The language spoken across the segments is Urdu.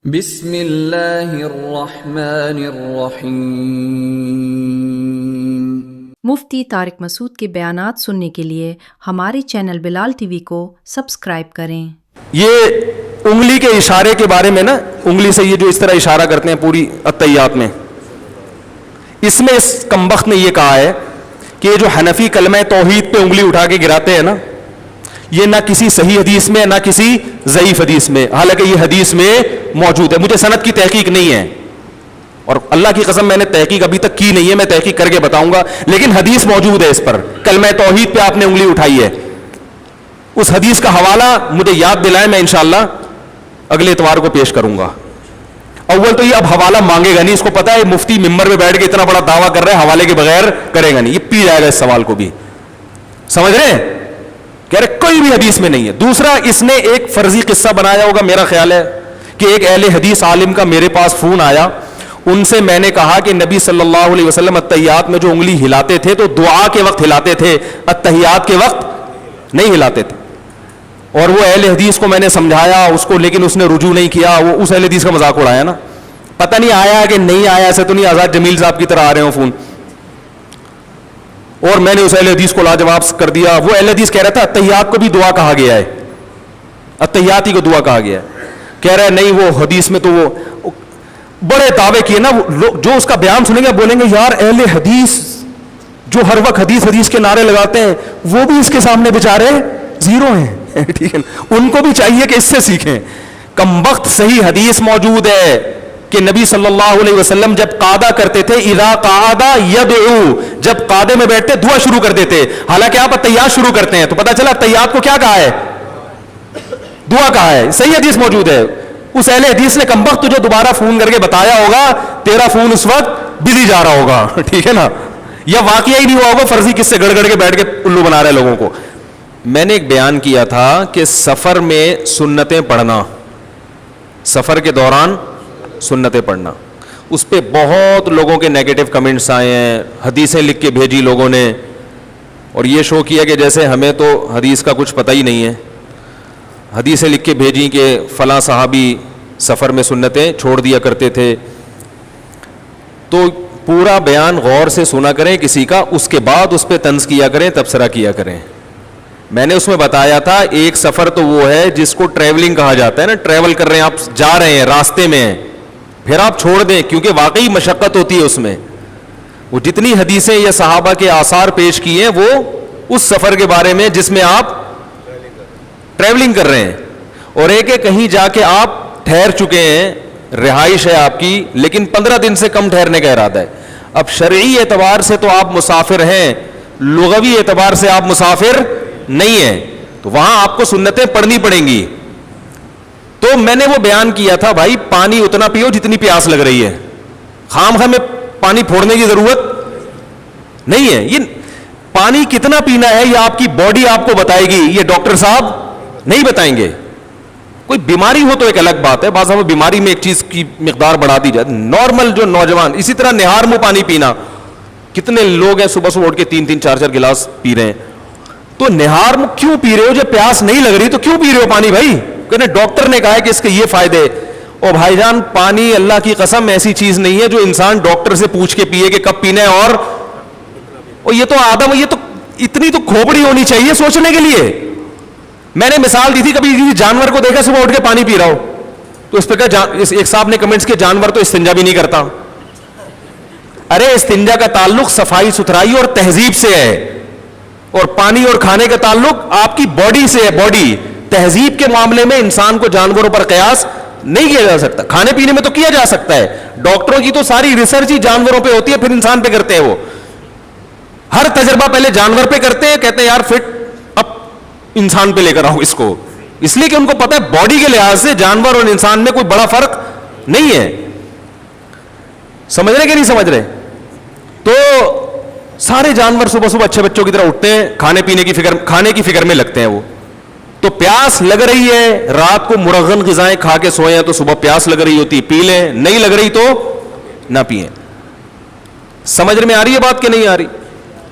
بسم اللہ الرحمن الرحیم۔ مفتی طارق مسعود کے بیانات سننے کے لیے ہمارے چینل بلال ٹی وی کو سبسکرائب کریں۔ یہ انگلی کے اشارے کے بارے میں نا، انگلی سے یہ جو اس طرح اشارہ کرتے ہیں پوری التحیات میں، اس میں اس کمبخت نے یہ کہا ہے کہ یہ جو حنفی کلمہ توحید پہ انگلی اٹھا کے گراتے ہیں نا، یہ نہ کسی صحیح حدیث میں نہ کسی ضعیف حدیث میں، حالانکہ یہ حدیث میں موجود ہے۔ مجھے سند کی تحقیق نہیں ہے اور اللہ کی قسم میں نے تحقیق ابھی تک کی نہیں ہے، میں تحقیق کر کے بتاؤں گا، لیکن حدیث موجود ہے اس پر، کلمہ توحید پہ آپ نے انگلی اٹھائی ہے۔ اس حدیث کا حوالہ مجھے یاد دلائیں، میں انشاءاللہ اگلے اتوار کو پیش کروں گا۔ اول تو یہ اب حوالہ مانگے گا نہیں، اس کو پتا ہے مفتی ممبر پہ بیٹھ کے اتنا بڑا دعویٰ کر رہے ہیں، حوالے کے بغیر کرے گا نہیں، یہ پی جائے گا اس سوال کو بھی، سمجھ رہے ہیں؟ کہہ رہے کوئی بھی حدیث میں نہیں ہے۔ دوسرا، اس نے ایک فرضی قصہ بنایا ہوگا، میرا خیال ہے کہ ایک اہل حدیث عالم کا میرے پاس فون آیا، ان سے میں نے کہا کہ نبی صلی اللہ علیہ وسلم التحیات میں جو انگلی ہلاتے تھے تو دعا کے وقت ہلاتے تھے، التحیات کے وقت نہیں ہلاتے تھے۔ اور وہ اہل حدیث کو میں نے سمجھایا اس کو، لیکن اس نے رجوع نہیں کیا، وہ اس اہل حدیث کا مذاق اڑایا نا، پتہ نہیں آیا کہ نہیں آیا، ایسے تو نہیں آزاد جمیل صاحب کی طرح آ رہے ہوں فون۔ اور میں نے اس اہل حدیث کو لاجواب کر دیا۔ وہ اہل حدیث کہہ رہا تھا التحیات کو بھی دعا کہا گیا ہے، التحیات ہی کو دعا کہا گیا ہے۔ کہہ رہا ہے نہیں، وہ حدیث میں تو وہ بڑے دعوے کیے نا، جو اس کا بیان سنیں گے بولیں گے یار اہل حدیث جو ہر وقت حدیث کے نعرے لگاتے ہیں وہ بھی اس کے سامنے بیچارے زیرو ہیں، ٹھیک ہے، ان کو بھی چاہیے کہ اس سے سیکھیں۔ کمبخت صحیح حدیث موجود ہے کہ نبی صلی اللہ علیہ وسلم جب قعدہ کرتے تھے، اذا قعد یدعو، جب قعدے میں بیٹھتے دعا شروع کر دیتے، حالانکہ آپ التحیات شروع کرتے ہیں، تو پتہ چلا التحیات کو کیا کہا ہے؟ دعا کہا ہے، صحیح حدیث موجود ہے۔ اس اہل حدیث نے کمبخت تجھے دوبارہ فون کر کے بتایا ہوگا، تیرا فون اس وقت بزی جا رہا ہوگا، ٹھیک ہے نا، یا واقعہ ہی نہیں ہوا ہوگا، فرضی کس سے گڑ گڑ کے بیٹھ کے الو بنا رہے لوگوں کو۔ میں نے ایک بیان کیا تھا کہ سفر میں سنتیں پڑھنا، سفر کے دوران سنتیں پڑھنا، اس پہ بہت لوگوں کے نیگیٹو کمنٹس آئے ہیں، حدیثیں لکھ کے بھیجی لوگوں نے، اور یہ شو کیا کہ جیسے ہمیں تو حدیث کا کچھ پتہ ہی نہیں ہے۔ حدیثیں لکھ کے بھیجی کہ فلاں صحابی سفر میں سنتیں چھوڑ دیا کرتے تھے۔ تو پورا بیان غور سے سنا کریں کسی کا، اس کے بعد اس پہ طنز کیا کریں، تبصرہ کیا کریں۔ میں نے اس میں بتایا تھا ایک سفر تو وہ ہے جس کو ٹریولنگ کہا جاتا ہے نا، ٹریول کر رہے ہیں آپ، جا رہے ہیں، راستے میں ہیں، پھر آپ چھوڑ دیں، کیونکہ واقعی مشقت ہوتی ہے اس میں۔ وہ جتنی حدیثیں یا صحابہ کے آثار پیش کی ہیں وہ اس سفر کے بارے میں جس میں آپ ٹریولنگ کر رہے ہیں، اور ایک ہے کہیں جا کے آپ ٹھہر چکے ہیں، رہائش ہے آپ کی، لیکن 15 دن سے کم ٹھہرنے کا ارادہ ہے۔ اب شرعی اعتبار سے تو آپ مسافر ہیں، لغوی اعتبار سے آپ مسافر نہیں ہیں، تو وہاں آپ کو سنتیں پڑھنی پڑیں گی۔ تو میں نے وہ بیان کیا تھا بھائی پانی اتنا پیو جتنی پیاس لگ رہی ہے، خام خواہ میں پانی پھوڑنے کی ضرورت نہیں ہے۔ یہ پانی کتنا پینا ہے یہ آپ کی باڈی آپ کو بتائے گی، یہ ڈاکٹر صاحب نہیں بتائیں گے۔ کوئی بیماری ہو تو ایک الگ بات ہے، بعض دفعہ بیماری میں ایک چیز کی مقدار بڑھا دی جاتی، نارمل جو نوجوان اسی طرح نہار منہ پانی پینا، کتنے لوگ ہیں صبح صبح اٹھ کے 3 4 گلاس پی رہے ہیں، تو نہار منہ کیوں پی رہے ہو؟ جب پیاس نہیں لگ رہی تو کیوں پی رہے ہو پانی بھائی؟ کہ ڈاکٹر نے کہا ہے کہ اس کے یہ فائدے۔ اور بھائی جان پانی اللہ کی قسم ایسی چیز نہیں ہے جو انسان ڈاکٹر سے پوچھ کے پیے کہ کب پینا ہے، اور یہ تو آدم، یہ تو اتنی تو کھوپڑی ہونی چاہیے سوچنے کے لیے۔ میں نے مثال دی تھی، کبھی کسی جانور کو دیکھا صبح اٹھ کے پانی پی رہا ہو، تو اس پہ ایک صاحب نے کمنٹس کے جانور تو استنجا بھی نہیں کرتا۔ ارے استنجا کا تعلق صفائی ستھرائی اور تہذیب سے ہے، اور پانی اور کھانے کا تعلق آپ کی باڈی سے ہے، باڈی۔ تہذیب کے معاملے میں انسان کو جانوروں پر قیاس نہیں کیا جا سکتا، کھانے پینے میں تو کیا جا سکتا ہے، ڈاکٹروں کی تو ساری ریسرچ ہی جانوروں پہ ہوتی ہے، پھر انسان پہ کرتے ہیں، وہ ہر تجربہ پہلے جانور پہ کرتے ہیں، کہتے ہیں یار فٹ اب انسان پہ لے کر آؤ اس کو، اس لیے کہ ان کو پتہ ہے باڈی کے لحاظ سے جانور اور انسان میں کوئی بڑا فرق نہیں ہے۔ سمجھ رہے کہ نہیں سمجھ رہے؟ تو سارے جانور صبح صبح اچھے بچوں کی طرح اٹھتے ہیں، کھانے پینے کی فکر، کھانے کی فکر میں لگتے ہیں وہ۔ تو پیاس لگ رہی ہے، رات کو مرغن غذائیں کھا کے سوئے ہیں تو صبح پیاس لگ رہی ہوتی، پی لیں، نہیں لگ رہی تو نہ پئیں۔ سمجھ میں آ رہی ہے بات کہ نہیں آ رہی؟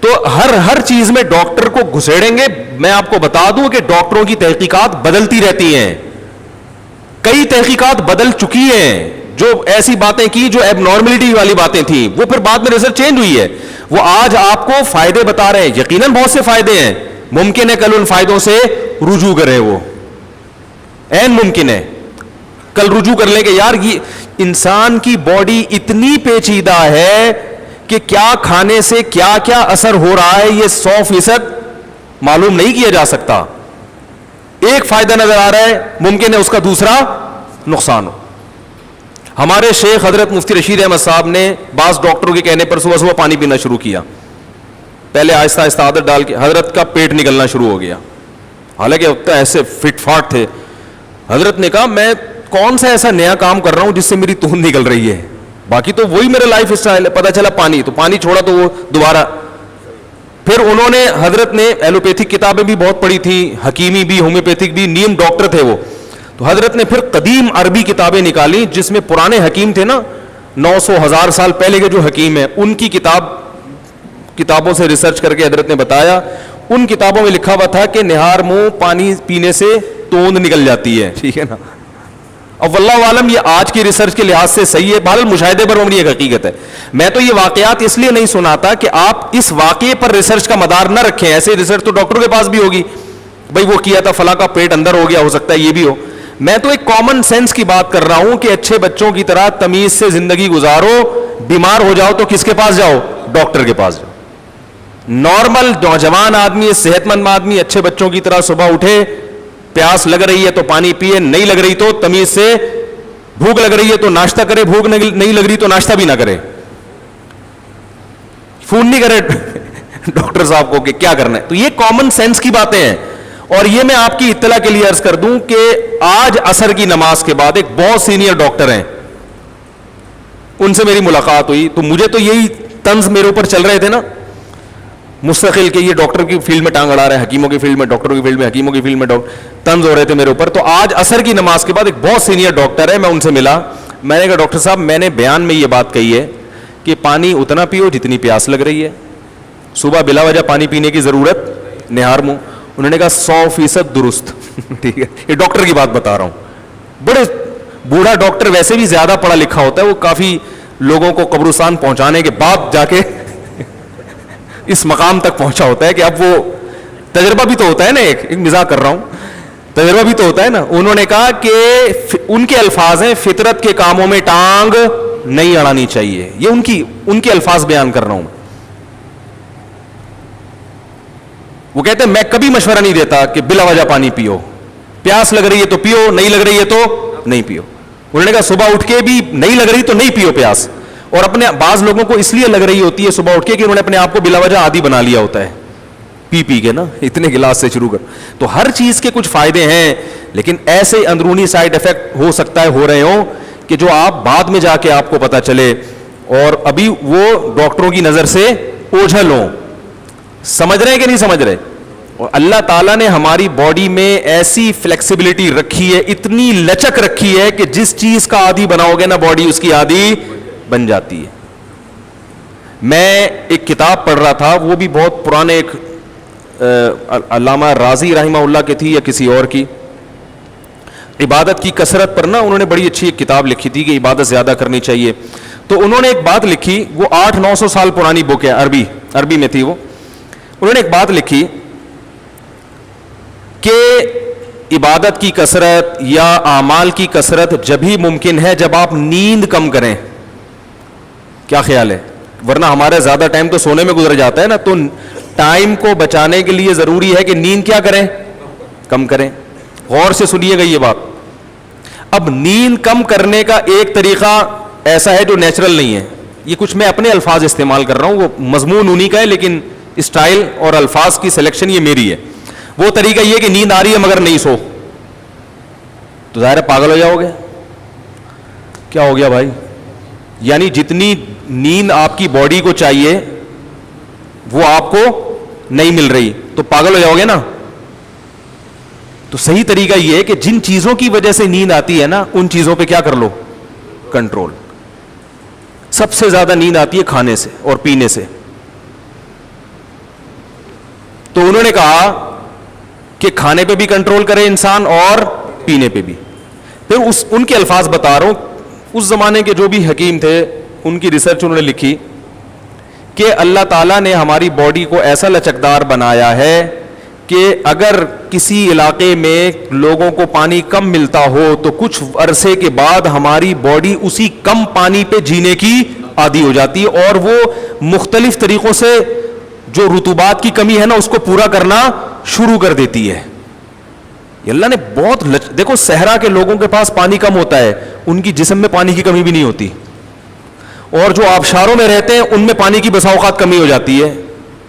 تو ہر چیز میں ڈاکٹر کو گھسیڑیں گے۔ میں آپ کو بتا دوں کہ ڈاکٹروں کی تحقیقات بدلتی رہتی ہیں، کئی تحقیقات بدل چکی ہیں, جو ایسی باتیں کی جو ایب نارملٹی والی باتیں تھیں, وہ پھر بعد میں ریسرچ چینج ہوئی ہے, وہ آج آپ کو فائدے بتا رہے ہیں. یقیناً بہت سے فائدے ہیں, ممکن ہے کل ان فائدوں سے رجوع کریں, وہ عین ممکن ہے کل رجوع کر لیں کہ یار یہ انسان کی باڈی اتنی پیچیدہ ہے کہ کیا کھانے سے کیا کیا اثر ہو رہا ہے یہ 100% معلوم نہیں کیا جا سکتا. ایک فائدہ نظر آ رہا ہے, ممکن ہے اس کا دوسرا نقصان ہو. ہمارے شیخ حضرت مفتی رشید احمد صاحب نے بعض ڈاکٹروں کے کہنے پر صبح صبح پانی پینا شروع کیا. پہلے آہستہ آہستہ عادت ڈال کے حضرت کا پیٹ نکلنا شروع ہو گیا, حالانکہ اب تک ایسے فٹ فاٹ تھے. حضرت نے کہا میں کون سا ایسا نیا کام کر رہا ہوں جس سے میری توند نکل رہی ہے, باقی تو وہی میرا لائف اسٹائل ہے. پتہ چلا پانی, تو پانی چھوڑا تو وہ دوبارہ. پھر انہوں نے, حضرت نے ایلوپیتھک کتابیں بھی بہت پڑھی تھیں, حکیمی بھی, ہومیوپیتھک بھی, نیم ڈاکٹر تھے وہ. تو حضرت نے پھر قدیم عربی کتابیں نکالی جس میں پرانے حکیم تھے نا, 900-1000 سال پہلے کے جو حکیم ہیں, ان کی کتابوں سے ریسرچ کر کے حضرت نے بتایا. ان کتابوں میں لکھا ہوا تھا کہ نہار منہ پانی پینے سے توند نکل جاتی ہے, ٹھیک ہے نا. اب واللہ عالم یہ آج کی ریسرچ کے لحاظ سے صحیح ہے, بہرحال مشاہدے پر مبنی ایک حقیقت ہے. میں تو یہ واقعات اس لیے نہیں سناتا کہ آپ اس واقعے پر ریسرچ کا مدار نہ رکھیں. ایسے ریسرچ تو ڈاکٹروں کے پاس بھی ہوگی, بھائی وہ کیا تھا فلاں کا پیٹ اندر ہو گیا, ہو سکتا ہے یہ بھی ہو. میں تو ایک کامن سینس کی بات کر رہا ہوں کہ اچھے بچوں کی طرح تمیز سے زندگی گزارو, بیمار ہو جاؤ تو کس کے پاس جاؤ, ڈاکٹر کے پاس جاؤ. نارمل نوجوان آدمی, صحت مند آدمی اچھے بچوں کی طرح صبح اٹھے, پیاس لگ رہی ہے تو پانی پیے, نہیں لگ رہی تو تمیز سے, بھوک لگ رہی ہے تو ناشتہ کرے, بھوک نہیں لگ رہی تو ناشتہ بھی نہ کرے, فون نہیں کرے ڈاکٹر صاحب کو کہ کیا کرنا ہے. تو یہ کامن سینس کی باتیں ہیں. اور یہ میں آپ کی اطلاع کے لیے عرض کر دوں کہ آج عصر کی نماز کے بعد ایک بہت سینئر ڈاکٹر ہیں, ان سے میری ملاقات ہوئی. تو مجھے تو یہی طنز میرے اوپر چل رہے تھے نا مستقل کہ یہ ڈاکٹر کی فیلڈ میں ٹانگ اڑا رہے ہیں, حکیموں کی فیلڈ میں, ڈاکٹروں کی فیلڈ میں, حکیموں کی فیلڈ میں, طنز ہو رہے تھے میرے اوپر. تو آج عصر کی نماز کے بعد ایک بہت سینئر ڈاکٹر ہے, میں ان سے ملا. میں نے کہا ڈاکٹر صاحب میں نے بیان میں یہ بات کہی ہے کہ پانی اتنا پیو جتنی پیاس لگ رہی ہے, صبح بلا وجہ پانی پینے کی ضرورت نہار منہ. انہوں نے کہا 100% درست. ٹھیک ہے, یہ ڈاکٹر کی بات بتا رہا ہوں. بڑے بوڑھا ڈاکٹر ویسے بھی زیادہ پڑھا لکھا ہوتا ہے, وہ کافی لوگوں کو قبرستان پہنچانے کے بعد جا کے اس مقام تک پہنچا ہوتا ہے کہ اب وہ تجربہ بھی تو ہوتا ہے نا, ایک مزاح کر رہا ہوں, تجربہ بھی تو ہوتا ہے نا. انہوں نے کہا کہ ان کے الفاظ ہیں فطرت کے کاموں میں ٹانگ نہیں اڑانی چاہیے. یہ ان کے الفاظ بیان کر رہا ہوں. وہ کہتے ہیں میں کبھی مشورہ نہیں دیتا کہ بلا وجہ پانی پیو, پیاس لگ رہی ہے تو پیو, نہیں لگ رہی ہے تو نہیں پیو. انہوں نے کہا صبح اٹھ کے بھی نہیں لگ رہی تو نہیں پیو پیاس. اور اپنے بعض لوگوں کو اس لیے لگ رہی ہوتی ہے صبح اٹھ کے کہ انہوں نے اپنے آپ کو بلا وجہ عادی بنا لیا ہوتا ہے, پی کے نا, اتنے گلاس سے شروع کر. تو ہر چیز کے کچھ فائدے ہیں, لیکن ایسے اندرونی سائڈ افیکٹ ہو سکتا ہے ہو رہے ہوں کہ جو آپ بعد میں جا کے آپ کو پتا چلے, اور ابھی وہ ڈاکٹروں کی نظر سے اوجھل ہوں. سمجھ رہے ہیں کہ نہیں سمجھ رہے؟ اور اللہ تعالیٰ نے ہماری باڈی میں ایسی فلیکسیبلٹی رکھی ہے, اتنی لچک رکھی ہے کہ جس چیز کا عادی بناؤ گے نا باڈی اس کی عادی بن جاتی ہے. میں ایک کتاب پڑھ رہا تھا, وہ بھی بہت پرانے, ایک علامہ رازی رحمہ اللہ کی تھی یا کسی اور کی, عبادت کی کثرت پر نا انہوں نے بڑی اچھی ایک کتاب لکھی تھی کہ عبادت زیادہ کرنی چاہیے. تو انہوں نے ایک بات لکھی, وہ 800-900 سال پرانی بک ہے, عربی میں تھی وہ. انہوں نے ایک بات لکھی کہ عبادت کی کثرت یا اعمال کی کثرت جب ہی ممکن ہے جب آپ نیند کم کریں. کیا خیال ہے؟ ورنہ ہمارا زیادہ ٹائم تو سونے میں گزر جاتا ہے نا, تو ٹائم کو بچانے کے لیے ضروری ہے کہ نیند کیا کریں, کم کریں. غور سے سنیے گا یہ بات. اب نیند کم کرنے کا ایک طریقہ ایسا ہے جو نیچرل نہیں ہے, یہ کچھ میں اپنے الفاظ استعمال کر رہا ہوں, وہ مضمون انہی کا ہے لیکن اسٹائل اور الفاظ کی سلیکشن یہ میری ہے. وہ طریقہ یہ کہ نیند آ رہی ہے مگر نہیں سو, تو ظاہر ہے پاگل ہو جاؤ گے. کیا ہو گیا بھائی؟ یعنی جتنی نیند آپ کی باڈی کو چاہیے وہ آپ کو نہیں مل رہی تو پاگل ہو جاؤ گے نا. تو صحیح طریقہ یہ ہے کہ جن چیزوں کی وجہ سے نیند آتی ہے نا ان چیزوں پہ کیا کر لو, کنٹرول. سب سے زیادہ نیند آتی ہے کھانے سے اور پینے سے. تو انہوں نے کہا کہ کھانے پہ بھی کنٹرول کرے انسان اور پینے پہ بھی. پھر ان کے الفاظ بتا رہا ہوں. اس زمانے کے جو بھی حکیم تھے ان کی ریسرچ انہوں نے لکھی کہ اللہ تعالیٰ نے ہماری باڈی کو ایسا لچکدار بنایا ہے کہ اگر کسی علاقے میں لوگوں کو پانی کم ملتا ہو تو کچھ عرصے کے بعد ہماری باڈی اسی کم پانی پہ جینے کی عادی ہو جاتی ہے, اور وہ مختلف طریقوں سے جو رطوبات کی کمی ہے نا اس کو پورا کرنا شروع کر دیتی ہے. اللہ نے بہت دیکھو صحرا کے لوگوں کے پاس پانی کم ہوتا ہے, ان کی جسم میں پانی کی کمی بھی نہیں ہوتی, اور جو آبشاروں میں رہتے ہیں ان میں پانی کی بسا اوقات کمی ہو جاتی ہے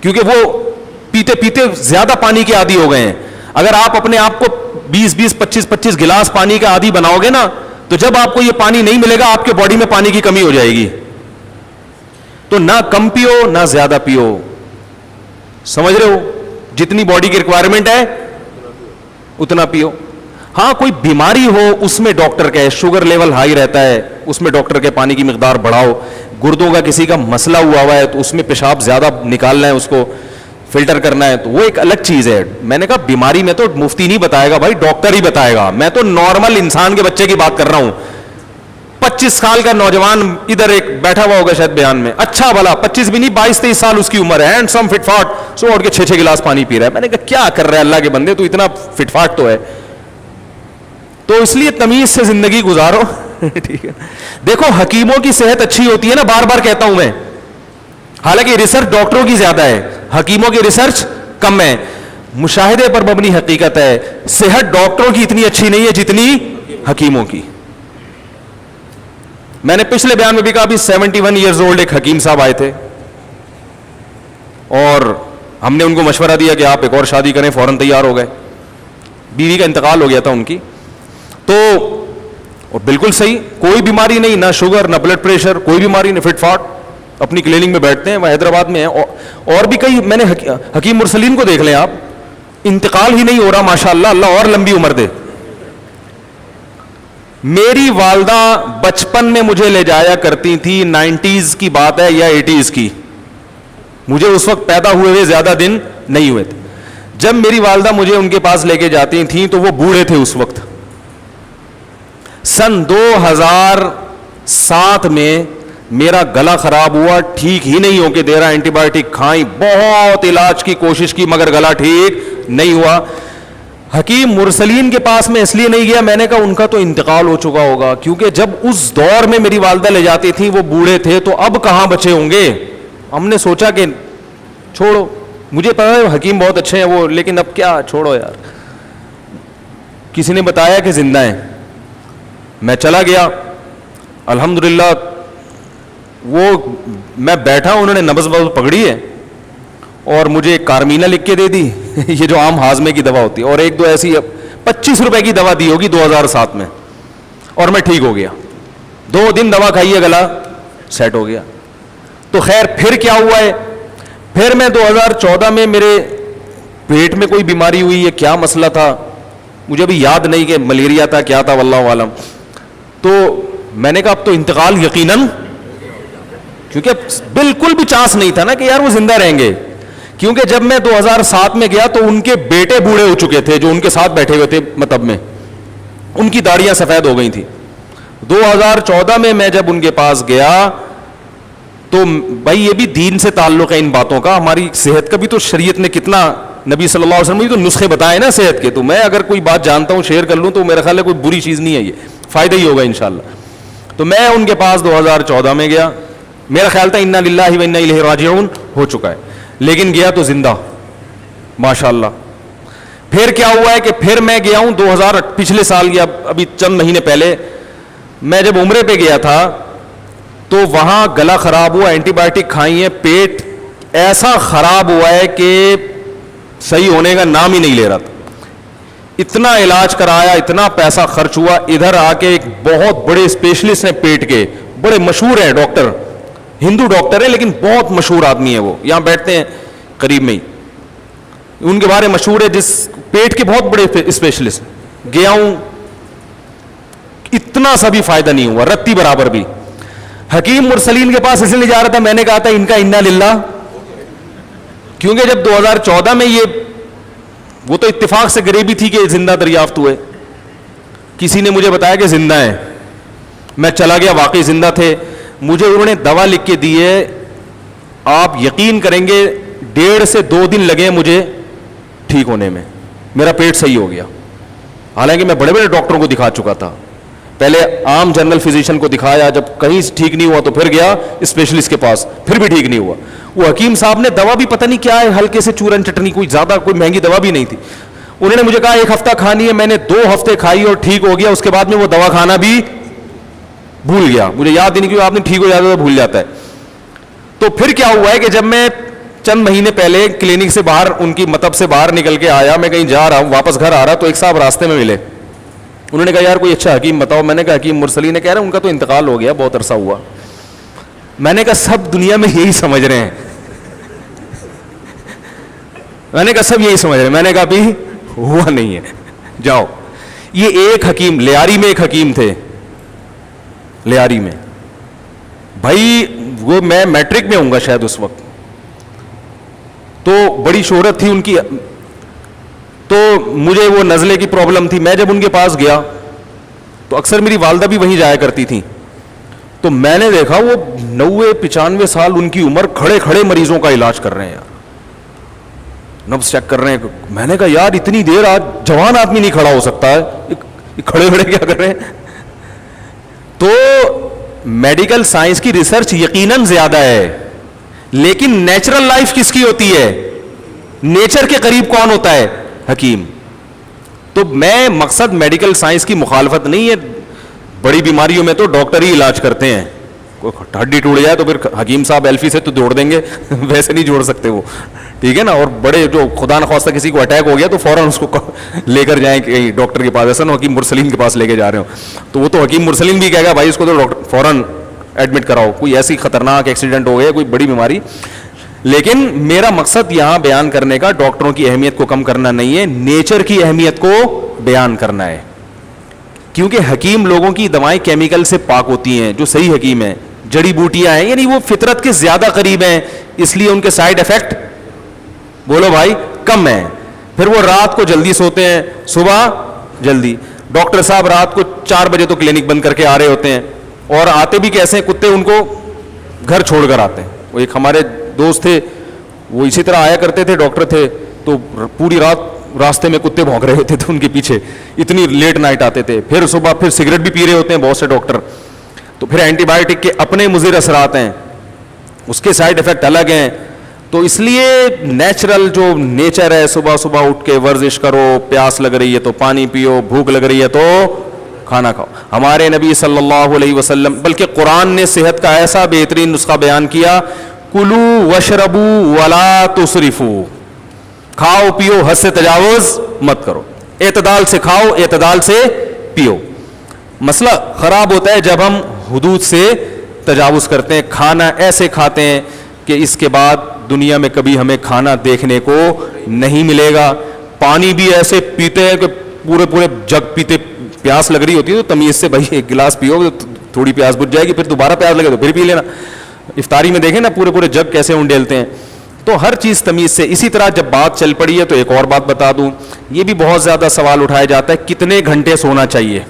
کیونکہ وہ پیتے پیتے زیادہ پانی کے عادی ہو گئے ہیں. اگر آپ اپنے آپ کو 20-20 25-25 گلاس پانی کا عادی بناؤ گے نا تو جب آپ کو یہ پانی نہیں ملے گا آپ کے باڈی میں پانی کی کمی ہو جائے گی. تو نہ کم پیو نہ زیادہ پیو, سمجھ رہے ہو, جتنی باڈی کی ریکوائرمنٹ ہے اتنا پیو. ہاں کوئی بیماری ہو اس میں ڈاکٹر کہے, شوگر لیول ہائی رہتا ہے اس میں ڈاکٹر کے پانی کی مقدار بڑھاؤ, گردوں کا کسی کا مسئلہ ہوا ہے تو اس میں پیشاب زیادہ نکالنا ہے, اس کو فلٹر کرنا ہے, تو وہ ایک الگ چیز ہے. میں نے کہا بیماری میں تو مفتی نہیں بتائے گا بھائی, ڈاکٹر ہی بتائے گا. میں تو نارمل انسان کے بچے کی بات کر رہا ہوں. 25 سال کا نوجوان ادھر ایک بیٹھا ہوا ہوگا شاید بیان میں, اچھا بھلا 25 بھی نہیں 22-23 سال اس کی عمر ہے, اینڈ سم فٹ فاٹ سو اٹھ کے 6 گلاس پانی پی رہا ہے. میں نے کہا کیا کر رہا ہے اللہ کے بندے, تو اتنا فٹ فاٹ تو ہے. تو اس لیے تمیز سے زندگی گزارو. ٹھیک ہے, دیکھو حکیموں کی صحت اچھی ہوتی ہے نا, بار بار کہتا ہوں میں, حالانکہ ریسرچ ڈاکٹروں کی زیادہ ہے, حکیموں کی ریسرچ کم ہے. مشاہدے پر مبنی حقیقت ہے, صحت ڈاکٹروں کی اتنی اچھی نہیں ہے جتنی حکیموں کی. میں نے پچھلے بیان میں بھی کہا ابھی 71 ایئرز اولڈ ایک حکیم صاحب آئے تھے اور ہم نے ان کو مشورہ دیا کہ آپ ایک اور شادی کریں, فوراً تیار ہو گئے. بیوی کا انتقال ہو گیا تھا ان کی, تو اور بالکل صحیح, کوئی بیماری نہیں, نہ شوگر نہ بلڈ پریشر, کوئی بیماری نہیں, فٹ فاٹ, اپنی کلینک میں بیٹھتے ہیں. وہ حیدرآباد میں ہیں, اور بھی کئی میں نے حکیم مرسلین کو دیکھ لیں آپ, انتقال ہی نہیں ہو رہا ماشاء اللہ, اللہ اور لمبی عمر دے. میری والدہ بچپن میں مجھے لے جایا کرتی تھی, 90s کی بات ہے یا 80s کی, مجھے اس وقت پیدا ہوئے زیادہ دن نہیں ہوئے تھے. جب میری والدہ مجھے ان کے پاس لے کے جاتی تھیں تو وہ بوڑھے تھے اس وقت. سن 2007 میں میرا گلا خراب ہوا, ٹھیک ہی نہیں ہو کے دے رہا, اینٹی بایوٹک کھائی, بہت علاج کی کوشش کی مگر گلا ٹھیک نہیں ہوا. حکیم مرسلین کے پاس میں اس لیے نہیں گیا, میں نے کہا ان کا تو انتقال ہو چکا ہوگا, کیونکہ جب اس دور میں میری والدہ لے جاتی تھیں وہ بوڑھے تھے, تو اب کہاں بچے ہوں گے. ہم نے سوچا کہ چھوڑو, مجھے پتا ہے حکیم بہت اچھے ہیں وہ, لیکن اب کیا, چھوڑو یار. کسی نے بتایا کہ زندہ ہیں, میں چلا گیا, الحمدللہ وہ میں بیٹھا, انہوں نے نبض پکڑی ہے اور مجھے ایک کارمینہ لکھ کے دے دی, یہ جو عام ہاضمے کی دوا ہوتی ہے, اور ایک دو ایسی 25 روپے کی دوا دی ہوگی 2007 میں, اور میں ٹھیک ہو گیا. 2 دن دوا کھائی ہے, گلا سیٹ ہو گیا. تو خیر پھر کیا ہوا ہے, پھر میں 2014 میں میرے پیٹ میں کوئی بیماری ہوئی ہے, کیا مسئلہ تھا مجھے ابھی یاد نہیں کہ ملیریا تھا کیا تھا واللہ عالم. تو میں نے کہا اب تو انتقال یقیناً, کیونکہ بالکل بھی چانس نہیں تھا نا کہ یار وہ زندہ رہیں گے, کیونکہ جب میں 2007 میں گیا تو ان کے بیٹے بوڑھے ہو چکے تھے جو ان کے ساتھ بیٹھے ہوئے تھے مطب میں, ان کی داڑیاں سفید ہو گئی تھیں. 2014 میں جب ان کے پاس گیا تو بھائی یہ بھی دین سے تعلق ہے ان باتوں کا, ہماری صحت کا بھی تو شریعت نے کتنا, نبی صلی اللہ علیہ وسلم نے تو نسخے بتائے نا صحت کے, تو میں اگر کوئی بات جانتا ہوں شیئر کر لوں تو میرا خیال ہے کوئی بری چیز نہیں ہے, یہ فائدہ ہی ہوگا انشاءاللہ. تو میں ان کے پاس 2014 میں گیا, میرا خیال تھا انا للہ و انا الیہ راجعون ہو چکا ہے, لیکن گیا تو زندہ ماشاءاللہ. پھر کیا ہوا ہے کہ پھر میں گیا ہوں پچھلے سال گیا, ابھی چند مہینے پہلے میں جب عمرے پہ گیا تھا تو وہاں گلا خراب ہوا, اینٹی بایوٹک کھائی ہے, پیٹ ایسا خراب ہوا ہے کہ صحیح ہونے کا نام ہی نہیں لے رہا تھا. اتنا علاج کرایا, اتنا پیسہ خرچ ہوا. ادھر آ کے ایک بہت بڑے اسپیشلسٹ ہیں پیٹ کے, بڑے مشہور ہیں ڈاکٹر, ہندو ڈاکٹر ہے لیکن بہت مشہور آدمی ہے, وہ یہاں بیٹھتے ہیں قریب میں ہی, ان کے بارے مشہور ہے, جس پیٹ کے بہت بڑے اسپیشلسٹ. گیا ہوں, اتنا سا بھی فائدہ نہیں ہوا, رتی برابر بھی. حکیم مرسلین کے پاس اس لیے جا رہا تھا, میں نے کہا تھا ان کا انا للہ, کیونکہ جب 2014 میں یہ وہ تو اتفاق سے غریبی تھی کہ زندہ دریافت ہوئے, کسی نے مجھے بتایا کہ زندہ ہیں, میں چلا گیا, واقعی زندہ تھے. مجھے انہوں نے دوا لکھ کے دی ہے, آپ یقین کریں گے 1.5 سے 2 دن لگے مجھے ٹھیک ہونے میں, میرا پیٹ صحیح ہو گیا. حالانکہ میں بڑے بڑے ڈاکٹروں کو دکھا چکا تھا, پہلے عام جنرل فزیشین کو دکھایا, جب کہیں ٹھیک نہیں ہوا تو پھر گیا اسپیشلسٹ کے پاس, پھر بھی ٹھیک نہیں ہوا. وہ حکیم صاحب نے دوا بھی پتہ نہیں کیا ہے, ہلکے سے چورن چٹنی, کوئی زیادہ کوئی مہنگی دوا بھی نہیں تھی. انہوں نے مجھے کہا 1 ہفتہ کھانی ہے, میں نے 2 ہفتے کھائی اور ٹھیک ہو گیا. اس کے بعد میں وہ دوا کھانا بھی بھول گیا, مجھے یاد ہی نہیں, کیونکہ آپ نے ٹھیک ہو جاتا ہے تو بھول جاتا ہے. تو پھر کیا ہوا ہے کہ جب میں چند مہینے پہلے کلینک سے باہر, ان کی مطب سے باہر نکل کے آیا, میں کہیں جا رہا ہوں, واپس گھر آ رہا, تو ایک صاحب راستے میں ملے. انہوں نے کہا یار کوئی اچھا حکیم بتاؤ. میں نے کہا حکیم مرسلی نے. کہہ رہے ہیں ان کا تو انتقال ہو گیا, بہت عرصہ ہوا. میں نے کہا سب دنیا میں یہی سمجھ رہے ہیں, میں نے کہا سب یہی سمجھ رہے ہیں. میں نے کہا بھی ہوا نہیں ہے, جاؤ. یہ ایک حکیم, لیاری میں ایک حکیم تھے, لیاری میں بھائی, وہ میں میٹرک میں ہوں گا شاید اس وقت, تو بڑی شہرت تھی ان کی. تو مجھے وہ نزلے کی پرابلم تھی. میں جب ان کے پاس گیا تو اکثر میری والدہ بھی وہیں جایا کرتی تھیں, تو میں نے دیکھا وہ 90-95 سال ان کی عمر, کھڑے کھڑے مریضوں کا علاج کر رہے ہیں یار, نبض چیک کر رہے ہیں. میں نے کہا یار اتنی دیر آج جوان آدمی نہیں کھڑا ہو سکتا ہے, کھڑے کھڑے کیا کر رہے ہیں. تو میڈیکل سائنس کی ریسرچ یقیناً زیادہ ہے, لیکن نیچرل لائف کس کی ہوتی ہے؟ نیچر کے قریب کون ہوتا ہے؟ حکیم. تو میں مقصد میڈیکل سائنس کی مخالفت نہیں ہے, بڑی بیماریوں میں تو ڈاکٹر ہی علاج کرتے ہیں. کوئی ہڈی ٹوٹ جائے تو پھر حکیم صاحب ایلفی سے تو جوڑ دیں گے, ویسے نہیں جوڑ سکتے وہ, ٹھیک ہے نا. اور بڑے جو خدا نخواستہ کسی کو اٹیک ہو گیا تو فوراً اس کو لے کر جائیں کہیں ڈاکٹر کے پاس, ایسا نا حکیم مرسلین کے پاس لے کے جا رہے ہو, تو وہ تو حکیم مرسلین بھی کہے گا بھائی اس کو تو ڈاکٹر فوراً ایڈمٹ کراؤ, کوئی ایسی خطرناک ایکسیڈنٹ ہو گیا, کوئی بڑی بیماری. لیکن میرا مقصد یہاں بیان کرنے کا ڈاکٹروں کی اہمیت کو کم کرنا نہیں ہے, نیچر کی اہمیت کو بیان کرنا ہے. کیونکہ حکیم لوگوں کی دوائیں کیمیکل سے پاک ہوتی ہیں, جو صحیح حکیم ہیں جڑی بوٹیاں ہیں, یعنی وہ فطرت کے زیادہ قریب ہیں, اس لیے ان کے سائیڈ افیکٹ بولو بھائی کم ہیں. پھر وہ رات کو جلدی سوتے ہیں, صبح جلدی. ڈاکٹر صاحب رات کو 4 بجے تو کلینک بند کر کے آ رہے ہوتے ہیں, اور آتے بھی کیسے ہیں, کتے ان کو گھر چھوڑ کر آتے ہیں. وہ ایک ہمارے دوست تھے, وہ اسی طرح آیا کرتے تھے, ڈاکٹر تھے, تو پوری رات راستے میں کتے بھونک رہے ہوتے تھے ان کے پیچھے, اتنی لیٹ نائٹ آتے تھے. پھر صبح پھر سگریٹ بھی پی رہے ہوتے ہیں بہت سے ڈاکٹر. تو پھر اینٹی بایوٹک کے اپنے مضر اثرات ہیں, اس کے سائیڈ افیکٹ الگ ہیں. تو اس لیے نیچرل جو نیچر ہے, صبح صبح اٹھ کے ورزش کرو, پیاس لگ رہی ہے تو پانی پیو, بھوک لگ رہی ہے تو کھانا کھاؤ. ہمارے نبی صلی اللہ علیہ وسلم, بلکہ قرآن نے صحت کا ایسا بہترین نسخہ بیان کیا, کلو وشربو ولا تسرفو, کھاؤ پیو حد سے تجاوز مت کرو, اعتدال سے کھاؤ اعتدال سے پیو. مسئلہ خراب ہوتا ہے جب ہم حدود سے تجاوز کرتے ہیں, کھانا ایسے کھاتے ہیں کہ اس کے بعد دنیا میں کبھی ہمیں کھانا دیکھنے کو نہیں ملے گا. پانی بھی ایسے پیتے ہیں کہ پورے پورے جگ پیتے, پیاس لگ رہی ہوتی ہے تو تمیز سے بھائی 1 گلاس پیو, تھوڑی پیاس بجھ جائے گی, پھر دوبارہ پیاس لگے تو پھر پی لینا. افطاری میں دیکھیں نا پورے پورے جگ کیسے انڈیلتے ہیں. تو ہر چیز تمیز سے. اسی طرح جب بات چل پڑی ہے تو ایک اور بات بتا دوں, یہ بھی بہت زیادہ سوال اٹھایا جاتا ہے, کتنے گھنٹے سونا چاہیے.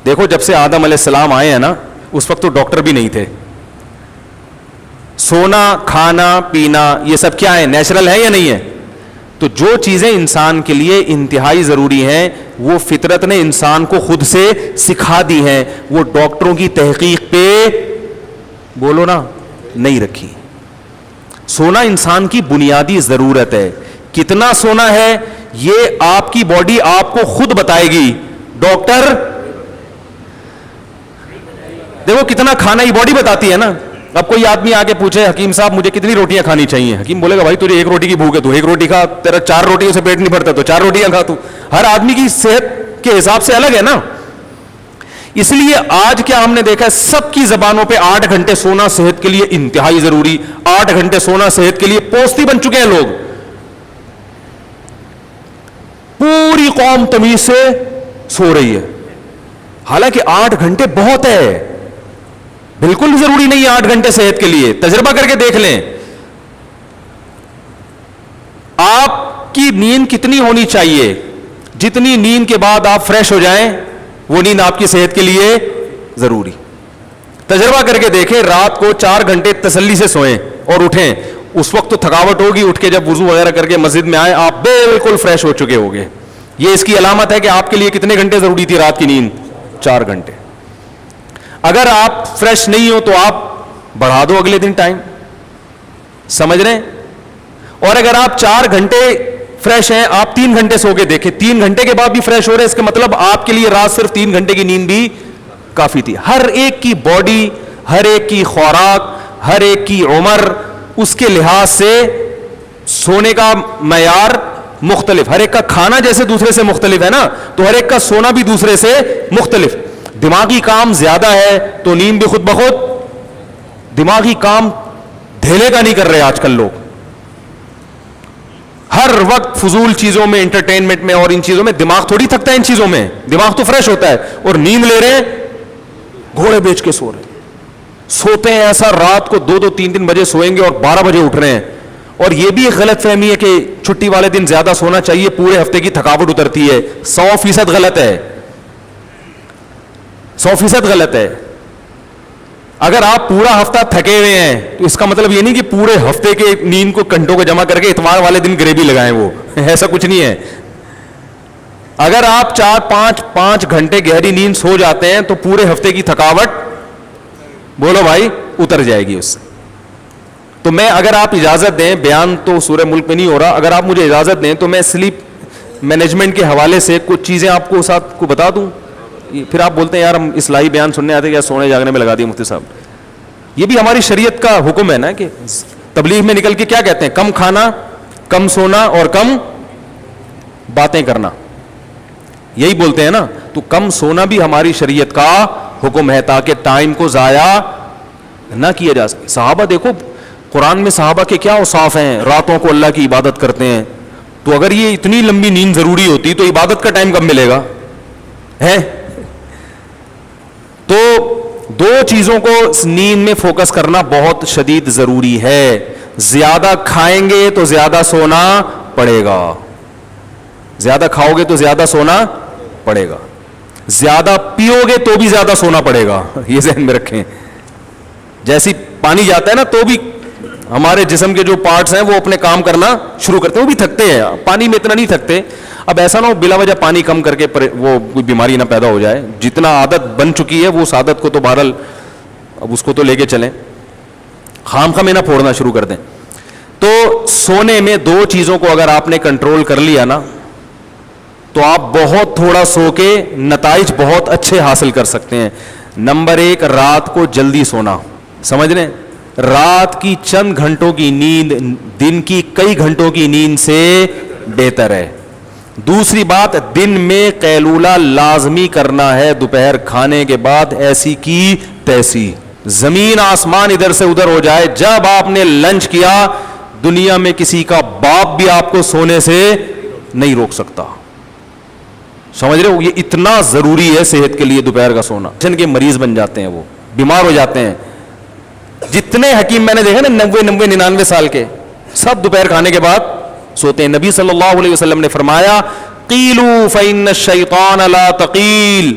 دیکھو جب سے آدم علیہ السلام آئے ہیں نا, اس وقت تو ڈاکٹر بھی نہیں تھے. سونا, کھانا, پینا, یہ سب کیا ہے, نیچرل ہے یا نہیں ہے؟ تو جو چیزیں انسان کے لیے انتہائی ضروری ہیں وہ فطرت نے انسان کو خود سے سکھا دی ہیں, وہ ڈاکٹروں کی تحقیق پہ بولو نا نہیں رکھی. سونا انسان کی بنیادی ضرورت ہے. کتنا سونا ہے یہ آپ کی باڈی آپ کو خود بتائے گی. ڈاکٹر دیکھو کتنا کھانا ہی باڈی بتاتی ہے نا. اب کوئی آدمی آگے پوچھے حکیم صاحب مجھے کتنی روٹیاں کھانی چاہیے, حکیم بولے گا بھائی تجھے 1 روٹی کی بھوک ہے, تو 1 روٹی کھا, تیرا 4 روٹیوں سے پیٹ نہیں بھرتا تو 4 روٹیاں کھا. تو ہر آدمی کی صحت کے حساب سے الگ ہے نا. اس لیے آج کیا ہم نے دیکھا ہے, سب کی زبانوں پہ 8 گھنٹے سونا صحت کے لیے انتہائی ضروری, 8 گھنٹے سونا صحت کے لیے پوستی بن چکے ہیں لوگ. پوری قوم تمیز سے سو رہی ہے, حالانکہ 8 گھنٹے بہت ہے, بالکل ضروری نہیں ہے 8 گھنٹے صحت کے لیے. تجربہ کر کے دیکھ لیں آپ کی نیند کتنی ہونی چاہیے, جتنی نیند کے بعد آپ فریش ہو جائیں وہ نیند آپ کی صحت کے لیے ضروری. تجربہ کر کے دیکھیں, رات کو 4 گھنٹے تسلی سے سوئیں اور اٹھیں, اس وقت تو تھکاوٹ ہوگی, اٹھ کے جب وضو وغیرہ کر کے مسجد میں آئیں آپ بالکل فریش ہو چکے ہوگے. یہ اس کی علامت ہے کہ آپ کے لیے کتنے گھنٹے ضروری تھی رات کی نیند؟ 4 گھنٹے. اگر آپ فریش نہیں ہو تو آپ بڑھا دو اگلے دن ٹائم, سمجھ رہے ہیں؟ اور اگر آپ 4 گھنٹے فریش ہیں, آپ 3 گھنٹے سو کے دیکھیں, 3 گھنٹے کے بعد بھی فریش ہو رہے ہیں, اس کا مطلب آپ کے لیے رات صرف 3 گھنٹے کی نیند بھی کافی تھی. ہر ایک کی باڈی, ہر ایک کی خوراک, ہر ایک کی عمر, اس کے لحاظ سے سونے کا معیار مختلف. ہر ایک کا کھانا جیسے دوسرے سے مختلف ہے نا, تو ہر ایک کا سونا بھی دوسرے سے مختلف. دماغی کام زیادہ ہے تو نیند بھی خود بخود, دماغی کام دھیلے کا نہیں کر رہے آج کل لوگ, ہر وقت فضول چیزوں میں, انٹرٹینمنٹ میں اور ان چیزوں میں. دماغ تھوڑی تھکتا ہے ان چیزوں میں, دماغ تو فریش ہوتا ہے. اور نیند لے رہے ہیں, گھوڑے بیچ کے سو رہے ہیں, سوتے ہیں ایسا رات کو 2-2, 3-3 بجے سوئیں گے اور 12 بجے اٹھ رہے ہیں. اور یہ بھی ایک غلط فہمی ہے کہ چھٹی والے دن زیادہ سونا چاہیے, پورے ہفتے کی تھکاوٹ اترتی ہے. 100% غلط ہے, 100% غلط ہے. اگر آپ پورا ہفتہ تھکے ہوئے ہیں تو اس کا مطلب یہ نہیں کہ پورے ہفتے کے نیند کو گھنٹوں کو جمع کر کے اتوار والے دن گریوی لگائیں, وہ ایسا کچھ نہیں ہے. اگر آپ 4-5 گھنٹے گہری نیند سو جاتے ہیں تو پورے ہفتے کی تھکاوٹ, بولو بھائی, اتر جائے گی اس سے. تو میں, اگر آپ اجازت دیں, بیان تو سورہ ملک میں نہیں ہو رہا, اگر آپ مجھے اجازت دیں تو میں سلیپ مینجمنٹ کے حوالے سے کچھ چیزیں آپ کو ساتھ کو بتا دوں. پھر آپ بولتے ہیں یار ہم اصلاحی بیان سننے آتے, کیا سونے جاگنے میں لگا دیے مفتی صاحب. یہ بھی ہماری شریعت کا حکم ہے نا کہ تبلیغ میں نکل کے کیا کہتے ہیں, کم کھانا, کم سونا اور کم باتیں کرنا, یہی بولتے ہیں نا. تو کم سونا بھی ہماری شریعت کا حکم ہے تاکہ ٹائم کو ضائع نہ کیا جا سکے. صحابہ دیکھو قرآن میں صحابہ کے کیا اوصاف ہیں, راتوں کو اللہ کی عبادت کرتے ہیں. تو اگر یہ اتنی لمبی نیند ضروری ہوتی تو عبادت کا ٹائم کب ملے گا ہے؟ تو 2 چیزوں کو نیند میں فوکس کرنا بہت شدید ضروری ہے. زیادہ کھائیں گے تو زیادہ سونا پڑے گا, زیادہ کھاؤ گے تو زیادہ سونا پڑے گا, زیادہ پیو گے تو بھی زیادہ سونا پڑے گا. یہ ذہن میں رکھیں. جیسی پانی جاتا ہے نا تو بھی ہمارے جسم کے جو پارٹس ہیں وہ اپنے کام کرنا شروع کرتے ہیں, وہ بھی تھکتے ہیں. پانی میں اتنا نہیں تھکتے. اب ایسا نہ ہو بلا وجہ پانی کم کر کے وہ کوئی بیماری نہ پیدا ہو جائے. جتنا عادت بن چکی ہے وہ اس عادت کو تو بہرحال اب اس کو تو لے کے چلیں, خام خامے نہ پھوڑنا شروع کر دیں. تو سونے میں 2 چیزوں کو اگر آپ نے کنٹرول کر لیا نا تو آپ بہت تھوڑا سو کے نتائج بہت اچھے حاصل کر سکتے ہیں. نمبر 1, رات کو جلدی سونا. سمجھ رہے ہیں, رات کی چند گھنٹوں کی نیند دن کی کئی گھنٹوں کی نیند سے بہتر ہے. دوسری بات, دن میں قیلولہ لازمی کرنا ہے دوپہر کھانے کے بعد, ایسی کی تیسی. زمین آسمان ادھر سے ادھر ہو جائے, جب آپ نے لنچ کیا دنیا میں کسی کا باپ بھی آپ کو سونے سے نہیں روک سکتا. سمجھ رہے ہو, یہ اتنا ضروری ہے صحت کے لیے دوپہر کا سونا. جن کے مریض بن جاتے ہیں, وہ بیمار ہو جاتے ہیں. جتنے حکیم میں نے دیکھا نا 90-99 سال کے, سب دوپہر کھانے کے بعد سوتے ہیں. نبی صلی اللہ علیہ وسلم نے فرمایا, قیلوا فإن الشیطان لا تقیل